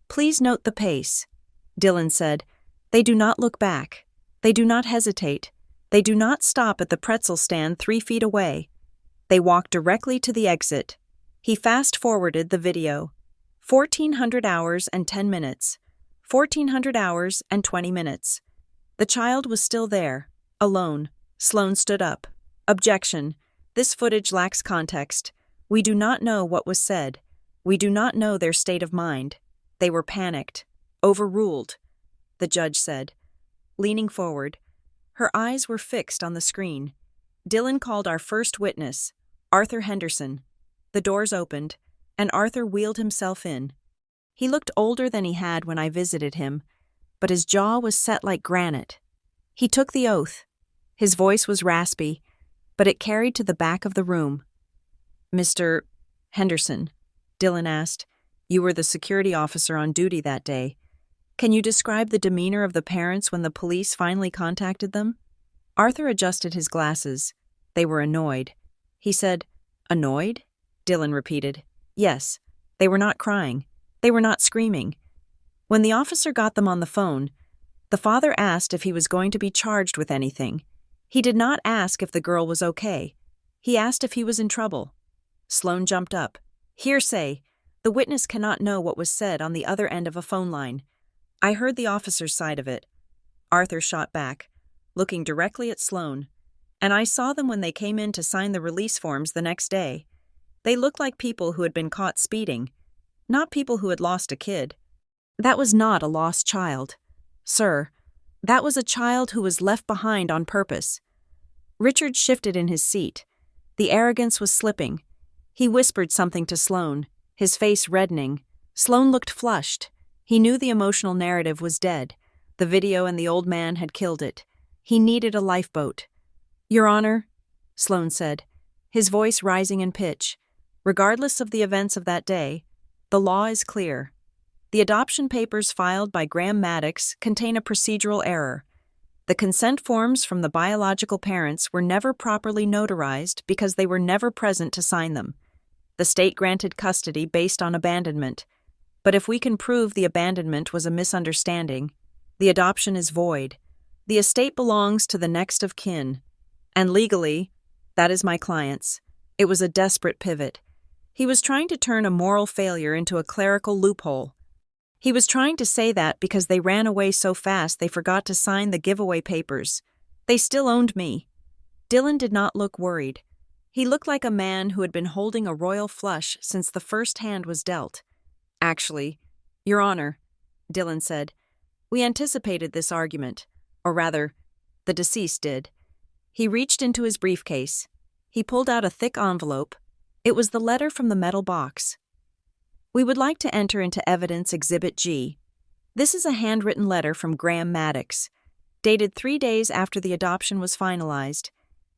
A: "Please note the pace," Dylan said. "They do not look back. They do not hesitate. They do not stop at the pretzel stand 3 feet away. They walk directly to the exit." He fast-forwarded the video. 1,400 hours and 10 minutes. 1,400 hours and 20 minutes. The child was still there, alone. Sloan stood up. "Objection. This footage lacks context. We do not know what was said. We do not know their state of mind. They were panicked. Overruled," the judge said. Leaning forward, her eyes were fixed on the screen. Dylan called our first witness, Arthur Henderson. The doors opened, and Arthur wheeled himself in. He looked older than he had when I visited him, but his jaw was set like granite. He took the oath. His voice was raspy, but it carried to the back of the room. "Mr. Henderson," Dylan asked, "you were the security officer on duty that day. Can you describe the demeanor of the parents when the police finally contacted them?" Arthur adjusted his glasses. They were annoyed. He said, "Annoyed?" Dylan repeated. "Yes. They were not crying. They were not screaming. When the officer got them on the phone, the father asked if he was going to be charged with anything. He did not ask if the girl was okay. He asked if he was in trouble." Sloan jumped up. "Hearsay. The witness cannot know what was said on the other end of a phone line. I heard the officer's side of it." Arthur shot back, looking directly at Sloan. "And I saw them when they came in to sign the release forms the next day. They looked like people who had been caught speeding, not people who had lost a kid. That was not a lost child. Sir, that was a child who was left behind on purpose. Richard shifted in his seat. The arrogance was slipping. He whispered something to Sloane, his face reddening. Sloane looked flushed. He knew the emotional narrative was dead. The video and the old man had killed it. He needed a lifeboat. Your Honor, Sloane said, his voice rising in pitch, regardless of the events of that day, the law is clear. The adoption papers filed by Graham Maddox contain a procedural error. The consent forms from the biological parents were never properly notarized because they were never present to sign them. The state granted custody based on abandonment. But if we can prove the abandonment was a misunderstanding, the adoption is void. The estate belongs to the next of kin. And legally, that is my client's. It was a desperate pivot. He was trying to turn a moral failure into a clerical loophole. He was trying to say that because they ran away so fast they forgot to sign the giveaway papers. They still owned me. Dylan did not look worried. He looked like a man who had been holding a royal flush since the first hand was dealt. Actually, Your Honor, Dylan said, we anticipated this argument, or rather, the deceased did. He reached into his briefcase. He pulled out a thick envelope. It was the letter from the metal box. We would like to enter into evidence Exhibit G. This is a handwritten letter from Graham Maddox, dated 3 days after the adoption was finalized,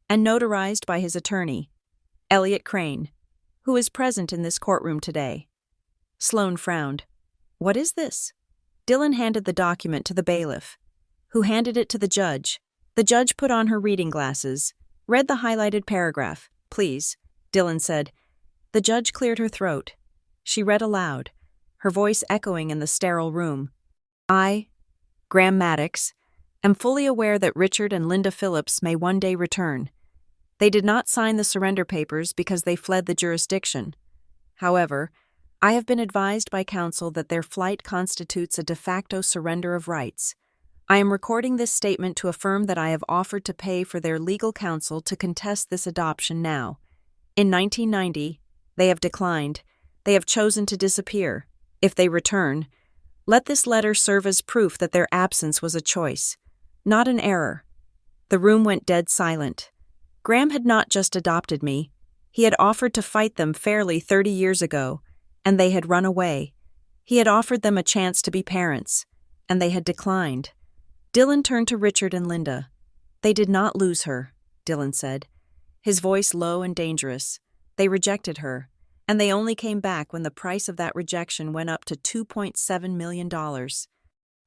A: and notarized by his attorney, Elliot Crane, who is present in this courtroom today. Sloane frowned. What is this? Dylan handed the document to the bailiff, who handed it to the judge. The judge put on her reading glasses, read the highlighted paragraph. Please, Dylan said. The judge cleared her throat. She read aloud, her voice echoing in the sterile room. I, Graham Maddox, am fully aware that Richard and Linda Phillips may one day return. They did not sign the surrender papers because they fled the jurisdiction. However, I have been advised by counsel that their flight constitutes a de facto surrender of rights. I am recording this statement to affirm that I have offered to pay for their legal counsel to contest this adoption now. In 1990, they have declined. They have chosen to disappear. If they return, let this letter serve as proof that their absence was a choice, not an error. The room went dead silent. Graham had not just adopted me. He had offered to fight them fairly 30 years ago, and they had run away. He had offered them a chance to be parents, and they had declined. Dylan turned to Richard and Linda. They did not lose her, Dylan said, his voice low and dangerous. They rejected her, and they only came back when the price of that rejection went up to $2.7 million.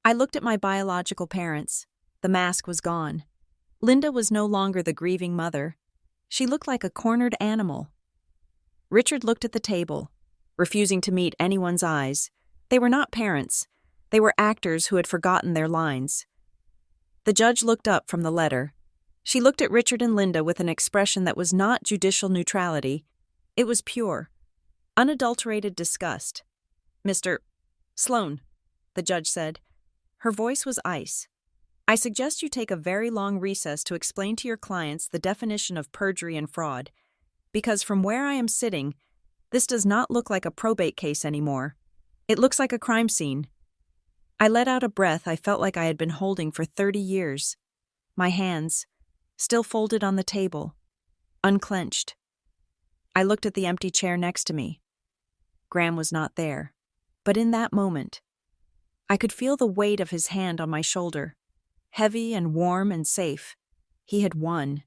A: I looked at my biological parents. The mask was gone. Linda was no longer the grieving mother. She looked like a cornered animal. Richard looked at the table, refusing to meet anyone's eyes. They were not parents. They were actors who had forgotten their lines. The judge looked up from the letter. She looked at Richard and Linda with an expression that was not judicial neutrality. It was pure, unadulterated disgust. Mr. Sloane, the judge said. Her voice was ice. I suggest you take a very long recess to explain to your clients the definition of perjury and fraud, because from where I am sitting, this does not look like a probate case anymore. It looks like a crime scene. I let out a breath I felt like I had been holding for 30 years. My hands, still folded on the table, unclenched. I looked at the empty chair next to me. Graham was not there, but in that moment, I could feel the weight of his hand on my shoulder, heavy and warm and safe. He had won.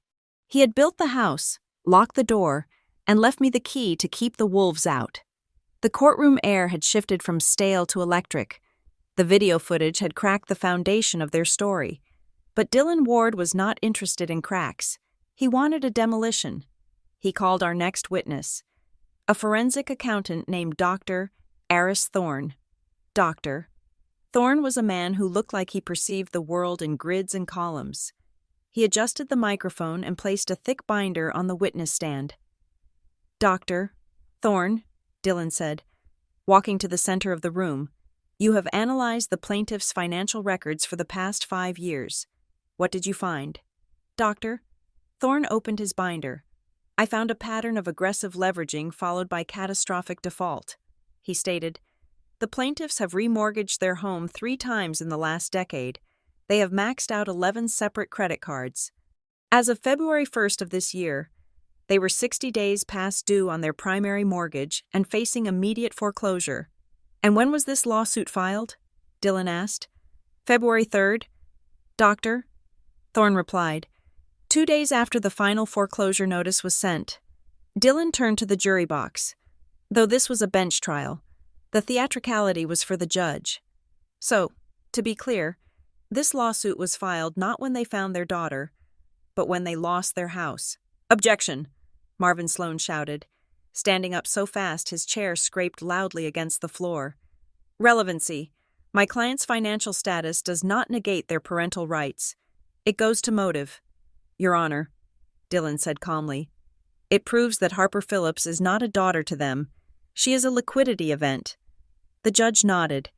A: He had built the house, locked the door, and left me the key to keep the wolves out. The courtroom air had shifted from stale to electric. The video footage had cracked the foundation of their story. But Dylan Ward was not interested in cracks. He wanted a demolition. He called our next witness, a forensic accountant named Dr. Aris Thorne. Dr. Thorne was a man who looked like he perceived the world in grids and columns. He adjusted the microphone and placed a thick binder on the witness stand. Dr. Thorne, Dylan said, walking to the center of the room, you have analyzed the plaintiff's financial records for the past 5 years. What did you find? Doctor? Thorne opened his binder. I found a pattern of aggressive leveraging followed by catastrophic default. He stated, "The plaintiffs have remortgaged their home 3 times in the last decade. They have maxed out 11 separate credit cards. As of February 1st of this year, they were 60 days past due on their primary mortgage and facing immediate foreclosure." "And when was this lawsuit filed?" Dylan asked. "February 3rd. Doctor," Thorne replied, 2 days after the final foreclosure notice was sent. Dylan turned to the jury box. Though this was a bench trial, the theatricality was for the judge. "So, to be clear, this lawsuit was filed not when they found their daughter, but when they lost their house." "Objection!" Marvin Sloan shouted, standing up so fast his chair scraped loudly against the floor. "Relevancy. My client's financial status does not negate their parental rights. It goes to motive." "Your Honor," Dylan said calmly, "it proves that Harper Phillips is not a daughter to them. She is a liquidity event." The judge nodded,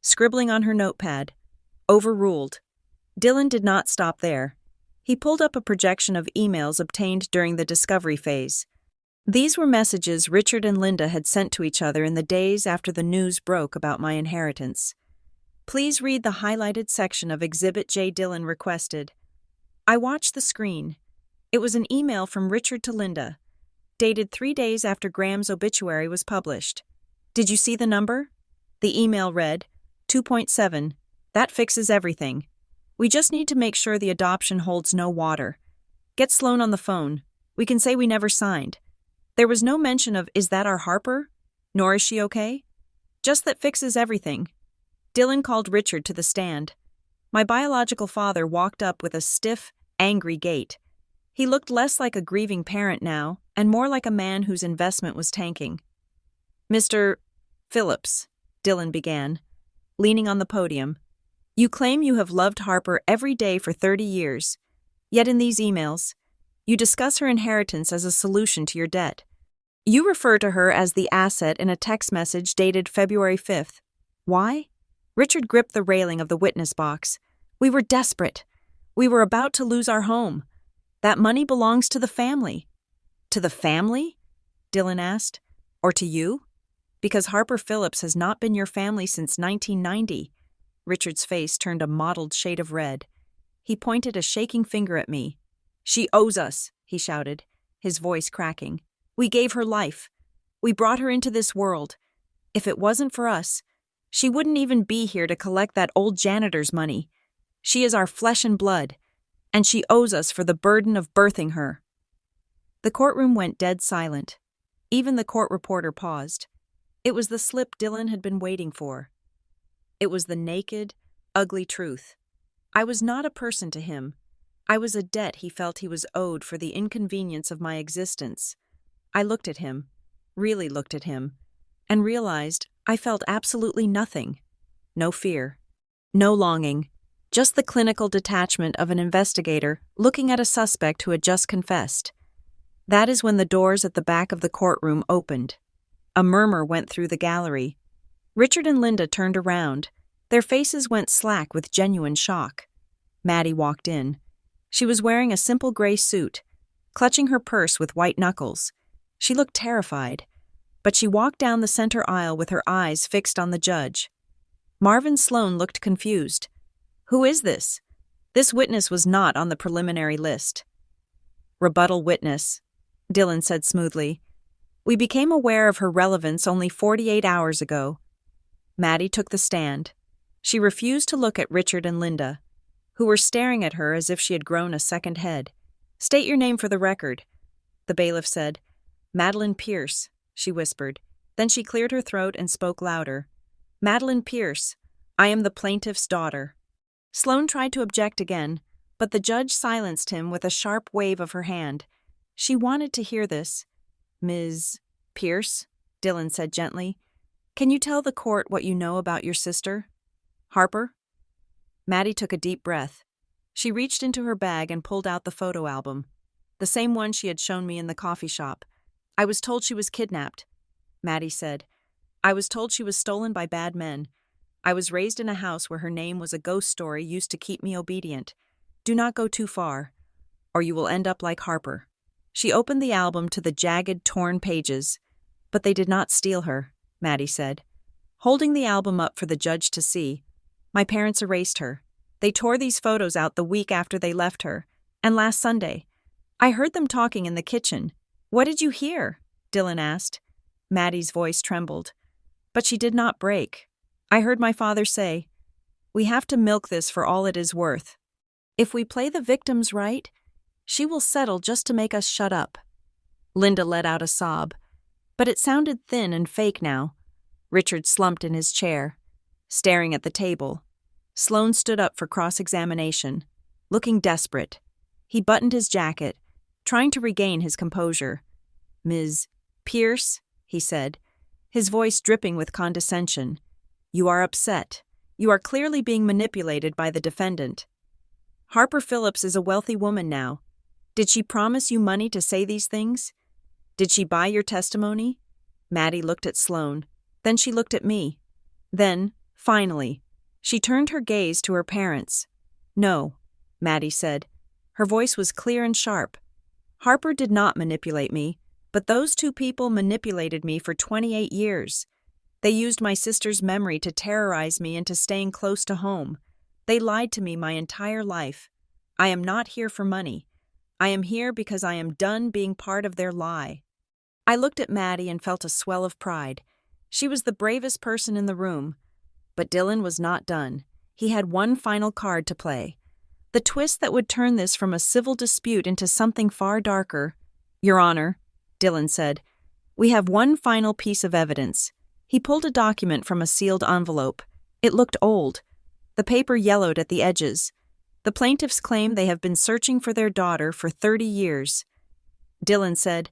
A: scribbling on her notepad. "Overruled." Dylan did not stop there. He pulled up a projection of emails obtained during the discovery phase. These were messages Richard and Linda had sent to each other in the days after the news broke about my inheritance. "Please read the highlighted section of Exhibit J Dylan requested." I watched the screen. It was an email from Richard to Linda, dated 3 days after Graham's obituary was published. "Did you see the number?" The email read, 2.7, "That fixes everything. We just need to make sure the adoption holds no water. Get Sloan on the phone. We can say we never signed." There was no mention of, "Is that our Harper?" nor "Is she okay?" Just "that fixes everything." Dylan called Richard to the stand. My biological father walked up with a stiff, angry gait. He looked less like a grieving parent now, and more like a man whose investment was tanking. "Mr. Phillips," Dylan began, leaning on the podium, "you claim you have loved Harper every day for 30 years. Yet in these emails, you discuss her inheritance as a solution to your debt. You refer to her as the asset in a text message dated February 5th. Why?" Richard gripped the railing of the witness box. "We were desperate. We were about to lose our home. That money belongs to the family." "To the family?" Dylan asked. "Or to you? Because Harper Phillips has not been your family since 1990. Richard's face turned a mottled shade of red. He pointed a shaking finger at me. "She owes us," he shouted, his voice cracking. "We gave her life. We brought her into this world. If it wasn't for us, she wouldn't even be here to collect that old janitor's money. She is our flesh and blood, and she owes us for the burden of birthing her." The courtroom went dead silent. Even the court reporter paused. It was the slip Dylan had been waiting for. It was the naked, ugly truth. I was not a person to him. I was a debt he felt he was owed for the inconvenience of my existence. I looked at him, really looked at him, and realized I felt absolutely nothing. No fear. No longing. Just the clinical detachment of an investigator looking at a suspect who had just confessed. That is when the doors at the back of the courtroom opened. A murmur went through the gallery. Richard and Linda turned around. Their faces went slack with genuine shock. Maddie walked in. She was wearing a simple gray suit, clutching her purse with white knuckles. She looked terrified, but she walked down the center aisle with her eyes fixed on the judge. Marvin Sloan looked confused. "Who is this?" This witness was not on the preliminary list. "Rebuttal witness," Dylan said smoothly. "We became aware of her relevance only 48 hours ago." Maddie took the stand. She refused to look at Richard and Linda, who were staring at her as if she had grown a second head. "State your name for the record," the bailiff said. "Madeline Pierce," she whispered. Then she cleared her throat and spoke louder. "Madeline Pierce, I am the plaintiff's daughter." Sloan tried to object again, but the judge silenced him with a sharp wave of her hand. She wanted to hear this. "Ms. Pierce," Dylan said gently, "can you tell the court what you know about your sister, Harper?" Maddie took a deep breath. She reached into her bag and pulled out the photo album, the same one she had shown me in the coffee shop. "I was told she was kidnapped," Maddie said. "I was told she was stolen by bad men. I was raised in a house where her name was a ghost story used to keep me obedient. Do not go too far, or you will end up like Harper." She opened the album to the jagged, torn pages. But they did not steal her, Maddie said. Holding the album up for the judge to see, my parents erased her. They tore these photos out the week after they left her, and last Sunday. I heard them talking in the kitchen. What did you hear? Dylan asked. Maddie's voice trembled. But she did not break. I heard my father say, "We have to milk this for all it is worth. If we play the victims right, she will settle just to make us shut up." Linda let out a sob, but it sounded thin and fake now. Richard slumped in his chair, staring at the table. Sloane stood up for cross-examination, looking desperate. He buttoned his jacket, trying to regain his composure. "Ms. Pierce," he said, his voice dripping with condescension, "you are upset. You are clearly being manipulated by the defendant. Harper Phillips is a wealthy woman now. Did she promise you money to say these things? Did she buy your testimony?" Maddie looked at Sloane. Then she looked at me. Then, finally, she turned her gaze to her parents. "No," Maddie said. Her voice was clear and sharp. "Harper did not manipulate me, but those two people manipulated me for 28 years. They used my sister's memory to terrorize me into staying close to home. They lied to me my entire life. I am not here for money. I am here because I am done being part of their lie." I looked at Maddie and felt a swell of pride. She was the bravest person in the room. But Dylan was not done. He had one final card to play. The twist that would turn this from a civil dispute into something far darker. "Your Honor," Dylan said, "we have one final piece of evidence." He pulled a document from a sealed envelope. It looked old. The paper yellowed at the edges. The plaintiffs claim they have been searching for their daughter for 30 years. Dylan said,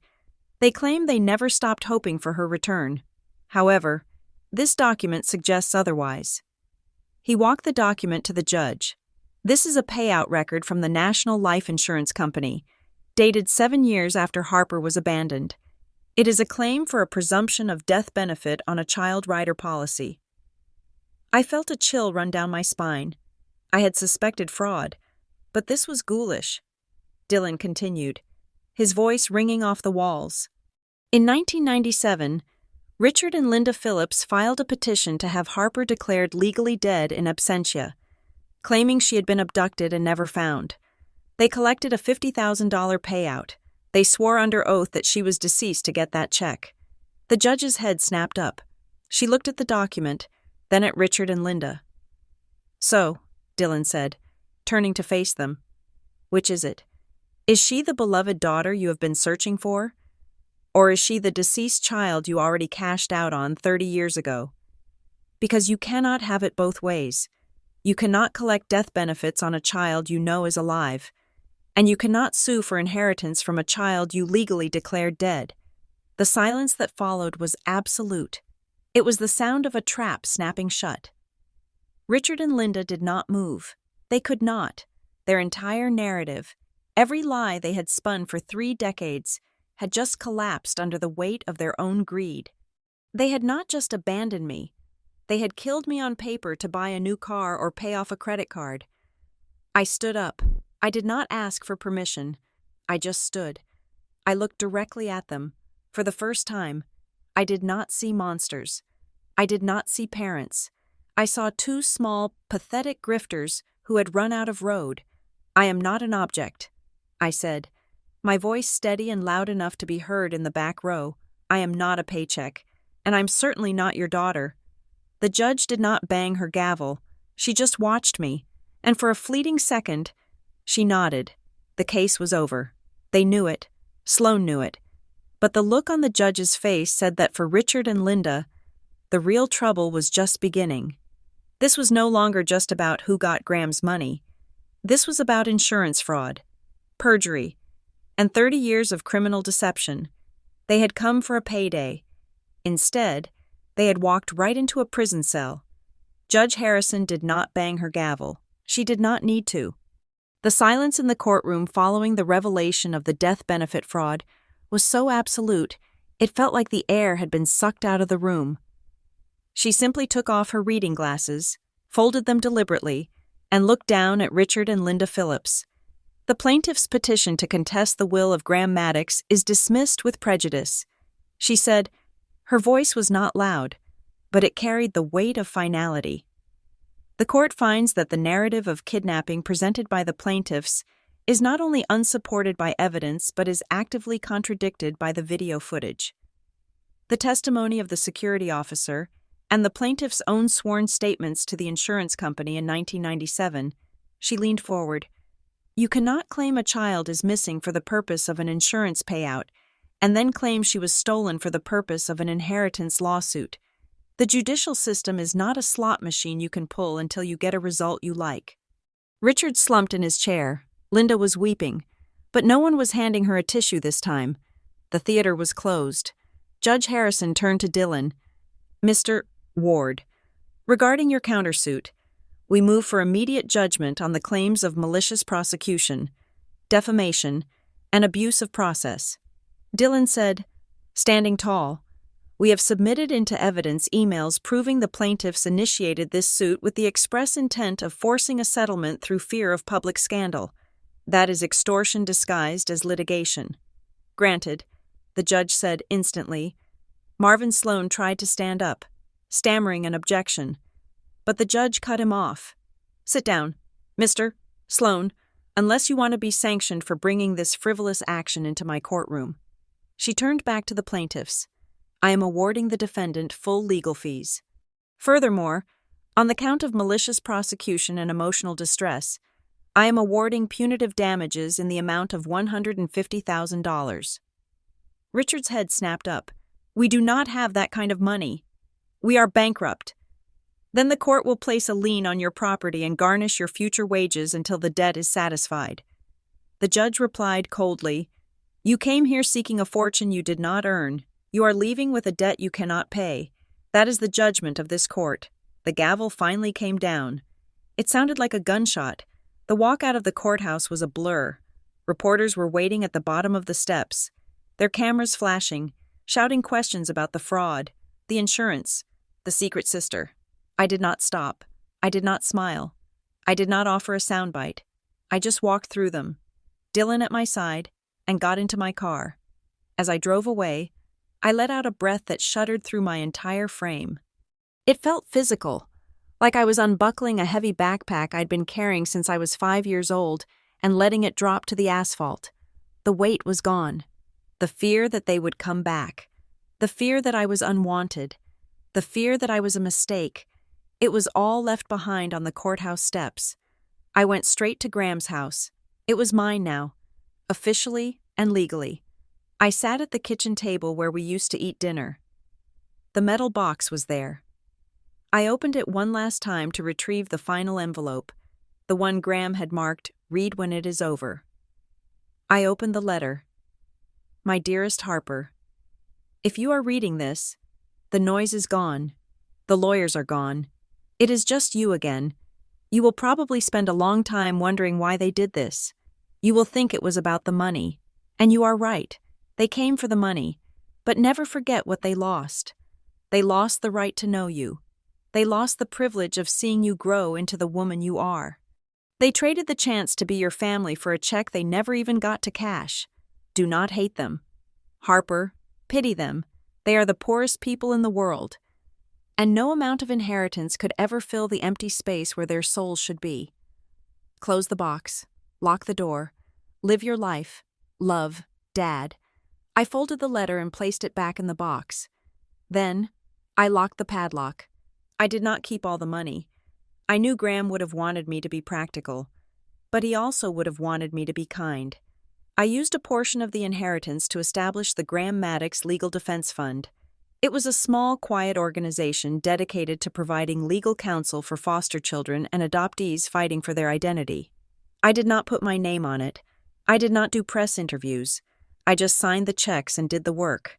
A: "They claim they never stopped hoping for her return. However, this document suggests otherwise." He walked the document to the judge. "This is a payout record from the National Life Insurance Company, dated 7 years after Harper was abandoned. It is a claim for a presumption of death benefit on a child rider policy." I felt a chill run down my spine. I had suspected fraud, but this was ghoulish. Dylan continued, his voice ringing off the walls. "In 1997, Richard and Linda Phillips filed a petition to have Harper declared legally dead in absentia, claiming she had been abducted and never found. They collected a $50,000 payout. They swore under oath that she was deceased to get that check. The judge's head snapped up. She looked at the document, then at Richard and Linda. "So," Dylan said, turning to face them, "which is it? Is she the beloved daughter you have been searching for? Or is she the deceased child you already cashed out on 30 years ago? Because you cannot have it both ways. You cannot collect death benefits on a child you know is alive, and you cannot sue for inheritance from a child you legally declared dead." The silence that followed was absolute. It was the sound of a trap snapping shut. Richard and Linda did not move. They could not. Their entire narrative, every lie they had spun for 3 decades, had just collapsed under the weight of their own greed. They had not just abandoned me. They had killed me on paper to buy a new car or pay off a credit card. I stood up. I did not ask for permission. I just stood. I looked directly at them. For the first time, I did not see monsters. I did not see parents. I saw 2 small, pathetic grifters who had run out of road. "I am not an object," I said, my voice steady and loud enough to be heard in the back row. "I am not a paycheck, and I'm certainly not your daughter." The judge did not bang her gavel. She just watched me, and for a fleeting second, she nodded. The case was over. They knew it. Sloane knew it. But the look on the judge's face said that for Richard and Linda, the real trouble was just beginning. This was no longer just about who got Graham's money. This was about insurance fraud, perjury, and 30 years of criminal deception. They had come for a payday. Instead, they had walked right into a prison cell. Judge Harrison did not bang her gavel. She did not need to. The silence in the courtroom following the revelation of the death benefit fraud was so absolute, it felt like the air had been sucked out of the room. She simply took off her reading glasses, folded them deliberately, and looked down at Richard and Linda Phillips. The plaintiff's petition to contest the will of Graham Maddox is dismissed with prejudice. She said, her voice was not loud, but it carried the weight of finality. The court finds that the narrative of kidnapping presented by the plaintiffs is not only unsupported by evidence but is actively contradicted by the video footage. The testimony of the security officer and the plaintiff's own sworn statements to the insurance company in 1997, she leaned forward. You cannot claim a child is missing for the purpose of an insurance payout and then claim she was stolen for the purpose of an inheritance lawsuit. The judicial system is not a slot machine you can pull until you get a result you like. Richard slumped in his chair. Linda was weeping, but no one was handing her a tissue this time. The theater was closed. Judge Harrison turned to Dylan. Mr. Ward, regarding your countersuit, we move for immediate judgment on the claims of malicious prosecution, defamation, and abuse of process. Dylan said, standing tall, we have submitted into evidence emails proving the plaintiffs initiated this suit with the express intent of forcing a settlement through fear of public scandal. That is extortion disguised as litigation. Granted, the judge said instantly. Marvin Sloan tried to stand up, stammering an objection, but the judge cut him off. Sit down, Mr. Sloan, unless you want to be sanctioned for bringing this frivolous action into my courtroom. She turned back to the plaintiffs. I am awarding the defendant full legal fees. Furthermore, on the count of malicious prosecution and emotional distress, I am awarding punitive damages in the amount of $150,000. Richard's head snapped up. We do not have that kind of money. We are bankrupt. Then the court will place a lien on your property and garnish your future wages until the debt is satisfied. The judge replied coldly, you came here seeking a fortune you did not earn. You are leaving with a debt you cannot pay. That is the judgment of this court. The gavel finally came down. It sounded like a gunshot. The walk out of the courthouse was a blur. Reporters were waiting at the bottom of the steps, their cameras flashing, shouting questions about the fraud, the insurance, the secret sister. I did not stop. I did not smile. I did not offer a soundbite. I just walked through them, Dylan at my side, and got into my car. As I drove away, I let out a breath that shuddered through my entire frame. It felt physical, like I was unbuckling a heavy backpack I'd been carrying since I was 5 years old and letting it drop to the asphalt. The weight was gone. The fear that they would come back. The fear that I was unwanted. The fear that I was a mistake. It was all left behind on the courthouse steps. I went straight to Graham's house. It was mine now, officially and legally. I sat at the kitchen table where we used to eat dinner. The metal box was there. I opened it one last time to retrieve the final envelope, the one Graham had marked, "Read when it is over." I opened the letter. My dearest Harper, if you are reading this, the noise is gone. The lawyers are gone. It is just you again. You will probably spend a long time wondering why they did this. You will think it was about the money. And you are right. They came for the money. But never forget what they lost. They lost the right to know you. They lost the privilege of seeing you grow into the woman you are. They traded the chance to be your family for a check they never even got to cash. Do not hate them. Harper, pity them. They are the poorest people in the world. And no amount of inheritance could ever fill the empty space where their souls should be. Close the box. Lock the door. Live your life. Love, Dad. I folded the letter and placed it back in the box. Then, I locked the padlock. I did not keep all the money. I knew Graham would have wanted me to be practical, but he also would have wanted me to be kind. I used a portion of the inheritance to establish the Graham Maddox Legal Defense Fund. It was a small, quiet organization dedicated to providing legal counsel for foster children and adoptees fighting for their identity. I did not put my name on it. I did not do press interviews. I just signed the checks and did the work.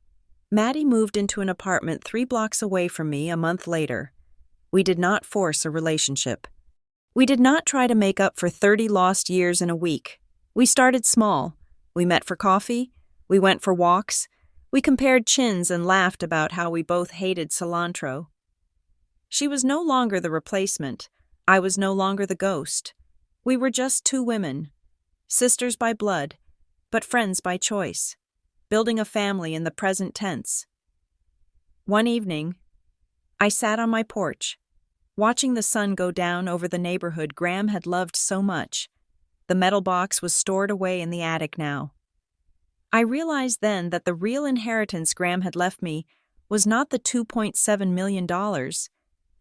A: Maddie moved into an apartment 3 blocks away from me a month later. We did not force a relationship. We did not try to make up for 30 lost years in a week. We started small. We met for coffee. We went for walks. We compared chins and laughed about how we both hated cilantro. She was no longer the replacement. I was no longer the ghost. We were just 2 women, sisters by blood, but friends by choice, building a family in the present tense. One evening, I sat on my porch, watching the sun go down over the neighborhood Graham had loved so much. The metal box was stored away in the attic now. I realized then that the real inheritance Graham had left me was not the $2.7 million.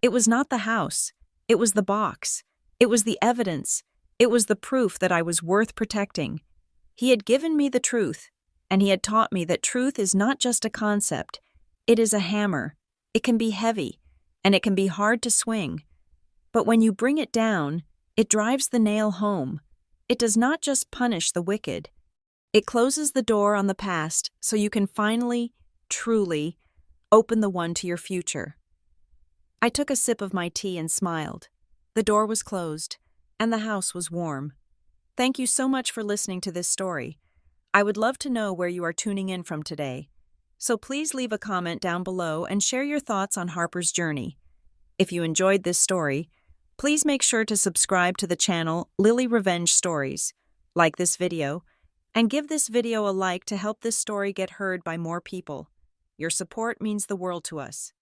A: It was not the house. It was the box. It was the evidence. It was the proof that I was worth protecting. He had given me the truth, and he had taught me that truth is not just a concept. It is a hammer. It can be heavy, and it can be hard to swing. But when you bring it down, it drives the nail home. It does not just punish the wicked. It closes the door on the past so you can finally, truly, open the one to your future. I took a sip of my tea and smiled. The door was closed, and the house was warm. Thank you so much for listening to this story. I would love to know where you are tuning in from today. So please leave a comment down below and share your thoughts on Harper's journey. If you enjoyed this story, please make sure to subscribe to the channel Lily Revenge Stories, like this video, and give this video a like to help this story get heard by more people. Your support means the world to us.